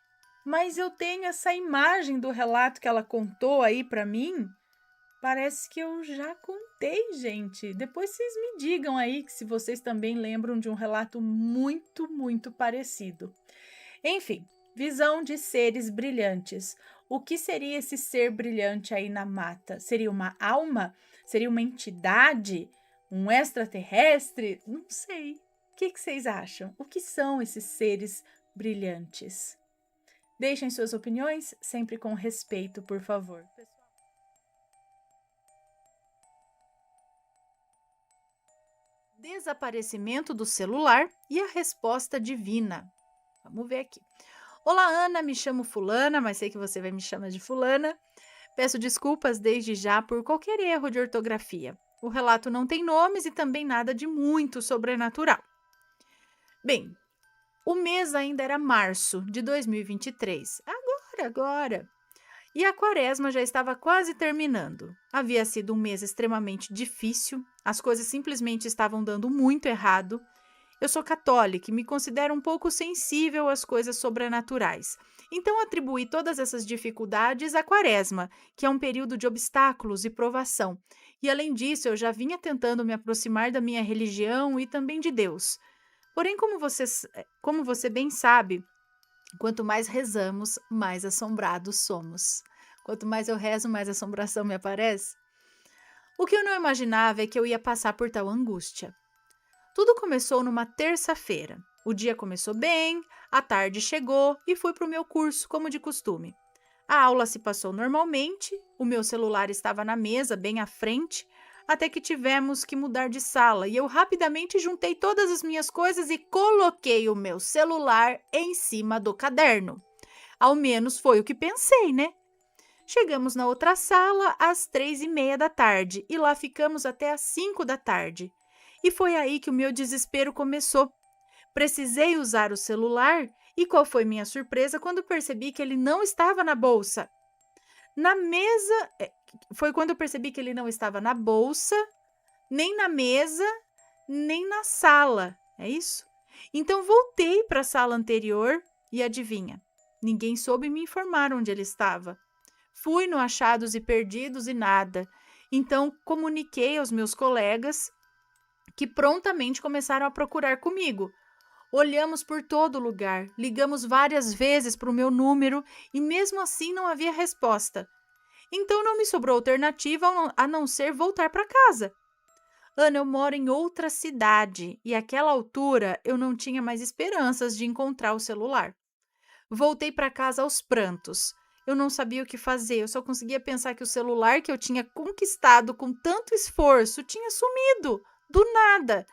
Mas eu tenho essa imagem do relato que ela contou aí pra mim. Parece que eu já contei, gente. Depois vocês me digam aí que se vocês também lembram de um relato muito, muito parecido. Enfim, visão de seres brilhantes. O que seria esse ser brilhante aí na mata? Seria uma alma? Seria uma entidade? Um extraterrestre? Não sei. O que vocês acham? O que são esses seres brilhantes? Deixem suas opiniões, sempre com respeito, por favor. Desaparecimento do celular e a resposta divina. Vamos ver aqui. Olá, Ana, me chamo Fulana, mas sei que você vai me chamar de Fulana. Peço desculpas desde já por qualquer erro de ortografia. O relato não tem nomes e também nada de muito sobrenatural. Bem, o mês ainda era março de 2023. Agora. E a quaresma já estava quase terminando. Havia sido um mês extremamente difícil, as coisas simplesmente estavam dando muito errado. Eu sou católica e me considero um pouco sensível às coisas sobrenaturais. Então atribuí todas essas dificuldades à Quaresma, que é um período de obstáculos e provação. E além disso, eu já vinha tentando me aproximar da minha religião e também de Deus. Porém, como você bem sabe, quanto mais rezamos, mais assombrados somos. Quanto mais eu rezo, mais assombração me aparece. O que eu não imaginava é que eu ia passar por tal angústia. Tudo começou numa terça-feira. O dia começou bem, a tarde chegou e fui para o meu curso, como de costume. A aula se passou normalmente, o meu celular estava na mesa, bem à frente, até que tivemos que mudar de sala e eu rapidamente juntei todas as minhas coisas e coloquei o meu celular em cima do caderno. Ao menos foi o que pensei, né? Chegamos na outra sala às 3:30 da tarde e lá ficamos até às 5 da tarde. E foi aí que o meu desespero começou. Precisei usar o celular e qual foi minha surpresa quando percebi que ele não estava na bolsa. Foi quando eu percebi que ele não estava na bolsa, nem na mesa, nem na sala. É isso? Então voltei para a sala anterior e adivinha? Ninguém soube me informar onde ele estava. Fui no achados e perdidos e nada. Então comuniquei aos meus colegas que prontamente começaram a procurar comigo. Olhamos por todo lugar, ligamos várias vezes para o meu número e mesmo assim não havia resposta. Então não me sobrou alternativa a não ser voltar para casa. Ana, eu moro em outra cidade e àquela altura eu não tinha mais esperanças de encontrar o celular. Voltei para casa aos prantos. Eu não sabia o que fazer, eu só conseguia pensar que o celular que eu tinha conquistado com tanto esforço tinha sumido, do nada.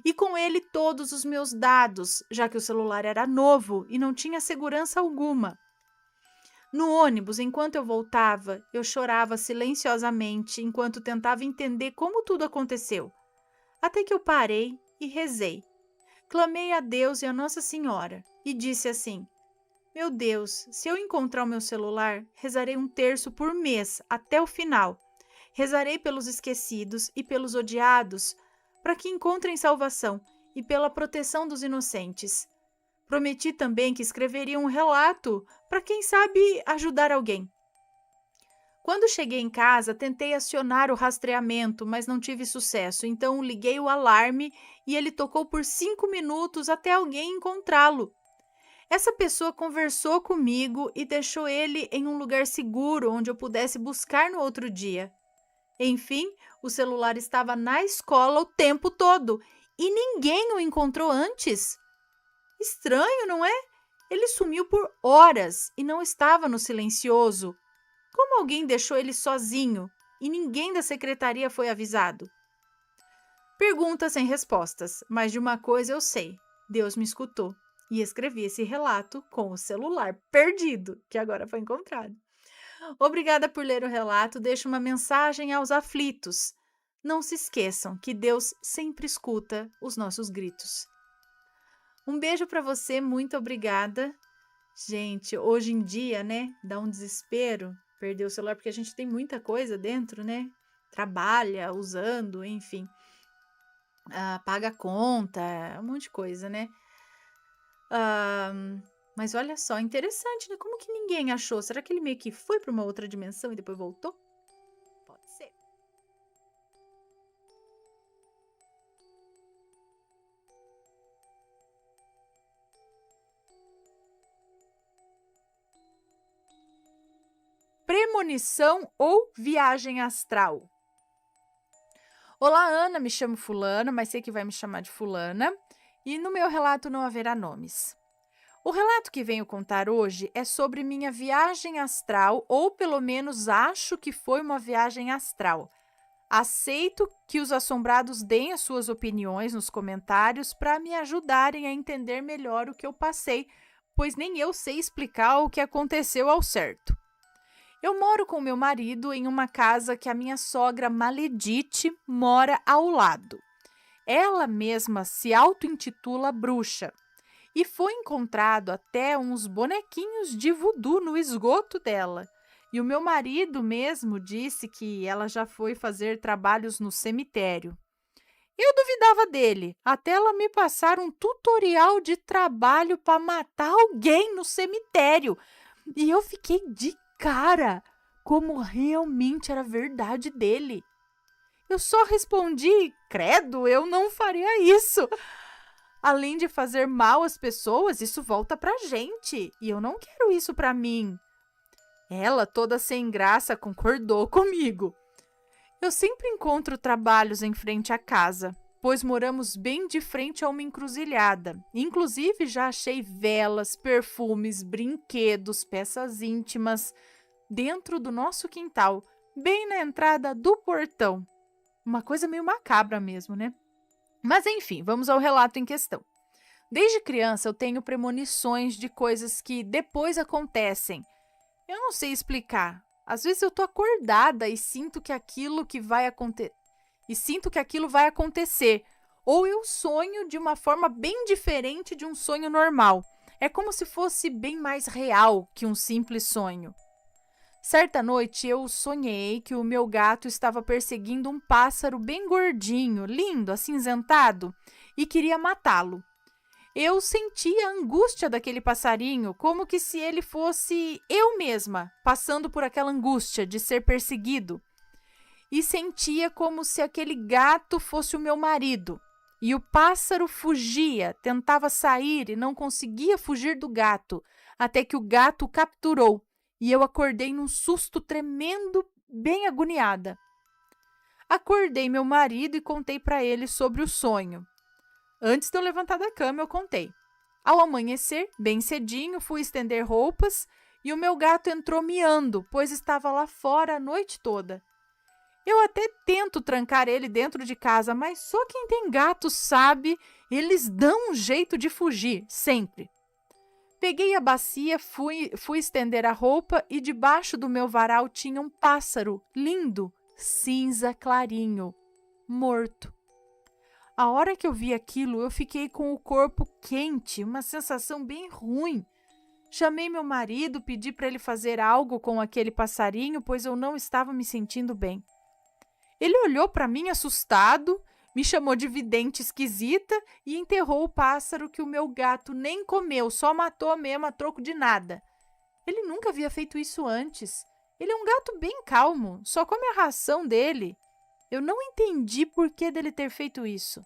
E com ele todos os meus dados, já que o celular era novo e não tinha segurança alguma. No ônibus, enquanto eu voltava, eu chorava silenciosamente enquanto tentava entender como tudo aconteceu. Até que eu parei e rezei. Clamei a Deus e a Nossa Senhora e disse assim: meu Deus, se eu encontrar o meu celular, rezarei 1/3 por mês, até o final. Rezarei pelos esquecidos e pelos odiados, para que encontrem salvação e pela proteção dos inocentes. Prometi também que escreveria um relato para, quem sabe, ajudar alguém. Quando cheguei em casa, tentei acionar o rastreamento, mas não tive sucesso, então liguei o alarme e ele tocou por 5 minutos até alguém encontrá-lo. Essa pessoa conversou comigo e deixou ele em um lugar seguro onde eu pudesse buscar no outro dia. Enfim, o celular estava na escola o tempo todo e ninguém o encontrou antes. Estranho, não é? Ele sumiu por horas e não estava no silencioso. Como alguém deixou ele sozinho e ninguém da secretaria foi avisado? Perguntas sem respostas, mas de uma coisa eu sei: Deus me escutou. E escrevi esse relato com o celular perdido, que agora foi encontrado. Obrigada por ler o relato. Deixo uma mensagem aos aflitos. Não se esqueçam que Deus sempre escuta os nossos gritos. Um beijo para você, muito obrigada. Gente, hoje em dia, né, dá um desespero perder o celular, porque a gente tem muita coisa dentro, né? Trabalha usando, enfim. Paga conta, um monte de coisa, né? Mas olha só, interessante, né? Como que ninguém achou? Será que ele meio que foi para uma outra dimensão e depois voltou? Pode ser. Premonição ou viagem astral? Olá, Ana, me chamo Fulana, mas sei que vai me chamar de Fulana. E no meu relato não haverá nomes. O relato que venho contar hoje é sobre minha viagem astral, ou pelo menos acho que foi uma viagem astral. Aceito que os assombrados deem as suas opiniões nos comentários para me ajudarem a entender melhor o que eu passei, pois nem eu sei explicar o que aconteceu ao certo. Eu moro com meu marido em uma casa que a minha sogra Maledite mora ao lado. Ela mesma se auto-intitula bruxa e foi encontrado até uns bonequinhos de voodoo no esgoto dela. E o meu marido mesmo disse que ela já foi fazer trabalhos no cemitério. Eu duvidava dele, até ela me passar um tutorial de trabalho para matar alguém no cemitério. E eu fiquei de cara como realmente era verdade dele. Eu só respondi, credo, eu não faria isso. Além de fazer mal às pessoas, isso volta pra gente. E eu não quero isso pra mim. Ela, toda sem graça, concordou comigo. Eu sempre encontro trabalhos em frente à casa, pois moramos bem de frente a uma encruzilhada. Inclusive, já achei velas, perfumes, brinquedos, peças íntimas dentro do nosso quintal, bem na entrada do portão. Uma coisa meio macabra mesmo, né? Mas enfim, vamos ao relato em questão. Desde criança eu tenho premonições de coisas que depois acontecem. Eu não sei explicar. Às vezes eu tô acordada e sinto que aquilo vai acontecer. Ou eu sonho de uma forma bem diferente de um sonho normal. É como se fosse bem mais real que um simples sonho. Certa noite eu sonhei que o meu gato estava perseguindo um pássaro bem gordinho, lindo, acinzentado, e queria matá-lo. Eu senti a angústia daquele passarinho, como que se ele fosse eu mesma, passando por aquela angústia de ser perseguido. E sentia como se aquele gato fosse o meu marido. E o pássaro fugia, tentava sair e não conseguia fugir do gato, até que o gato o capturou. E eu acordei num susto tremendo, bem agoniada. Acordei meu marido e contei para ele sobre o sonho. Antes de eu levantar da cama, eu contei. Ao amanhecer, bem cedinho, fui estender roupas e o meu gato entrou miando, pois estava lá fora a noite toda. Eu até tento trancar ele dentro de casa, mas só quem tem gato sabe, eles dão um jeito de fugir, sempre. Peguei a bacia, fui estender a roupa e debaixo do meu varal tinha um pássaro lindo, cinza clarinho, morto. A hora que eu vi aquilo, eu fiquei com o corpo quente, uma sensação bem ruim. Chamei meu marido, pedi para ele fazer algo com aquele passarinho, pois eu não estava me sentindo bem. Ele olhou para mim assustado, me chamou de vidente esquisita e enterrou o pássaro que o meu gato nem comeu, só matou mesmo a troco de nada. Ele nunca havia feito isso antes. Ele é um gato bem calmo, só come a ração dele. Eu não entendi por que dele ter feito isso.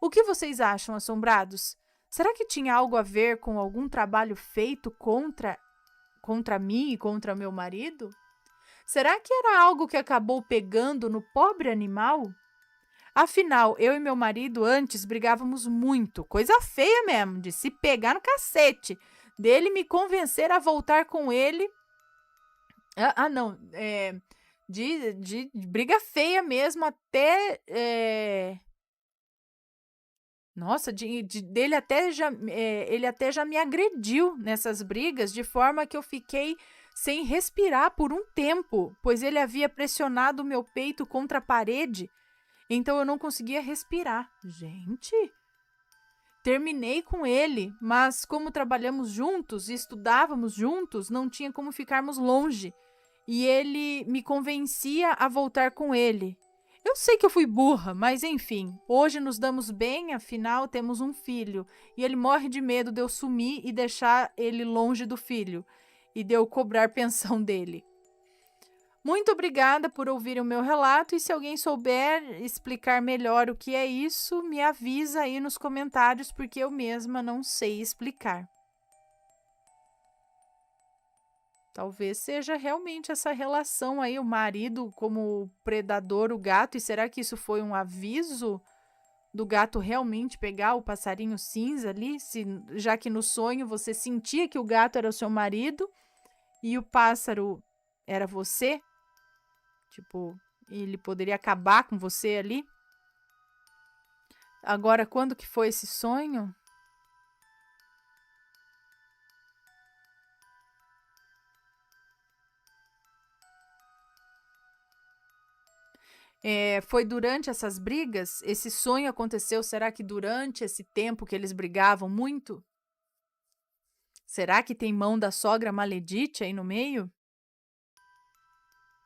O que vocês acham, assombrados? Será que tinha algo a ver com algum trabalho feito contra mim e contra meu marido? Será que era algo que acabou pegando no pobre animal? Afinal, eu e meu marido antes brigávamos muito, coisa feia mesmo, de se pegar no cacete, dele me convencer a voltar com ele. De briga feia mesmo, até. Nossa, ele até já me agrediu nessas brigas, de forma que eu fiquei sem respirar por um tempo, pois ele havia pressionado o meu peito contra a parede, então eu não conseguia respirar. Gente, terminei com ele, mas como trabalhamos juntos e estudávamos juntos, não tinha como ficarmos longe. E ele me convencia a voltar com ele. Eu sei que eu fui burra, mas enfim, hoje nos damos bem, afinal temos um filho. E ele morre de medo de eu sumir e deixar ele longe do filho, e de eu cobrar pensão dele. Muito obrigada por ouvir o meu relato, e se alguém souber explicar melhor o que é isso, me avisa aí nos comentários, porque eu mesma não sei explicar. Talvez seja realmente essa relação aí, o marido como predador, o gato. E será que isso foi um aviso do gato realmente pegar o passarinho cinza ali? Já que no sonho você sentia que o gato era o seu marido e o pássaro era você? Tipo, ele poderia acabar com você ali? Agora, quando que foi esse sonho? Foi durante essas brigas? Esse sonho aconteceu, será que durante esse tempo que eles brigavam muito? Será que tem mão da sogra maledite aí no meio?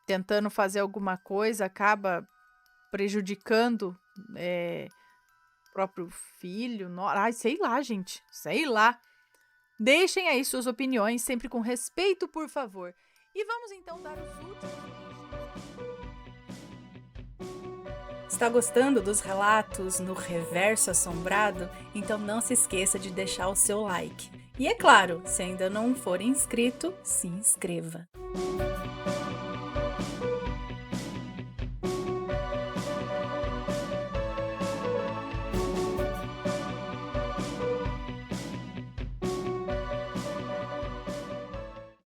Tentando fazer alguma coisa, acaba prejudicando o próprio filho? Ai, sei lá, gente, sei lá. Deixem aí suas opiniões, sempre com respeito, por favor. E vamos então dar os últimos. Está gostando dos relatos no Reverso Assombrado? Então não se esqueça de deixar o seu like. E é claro, se ainda não for inscrito, se inscreva.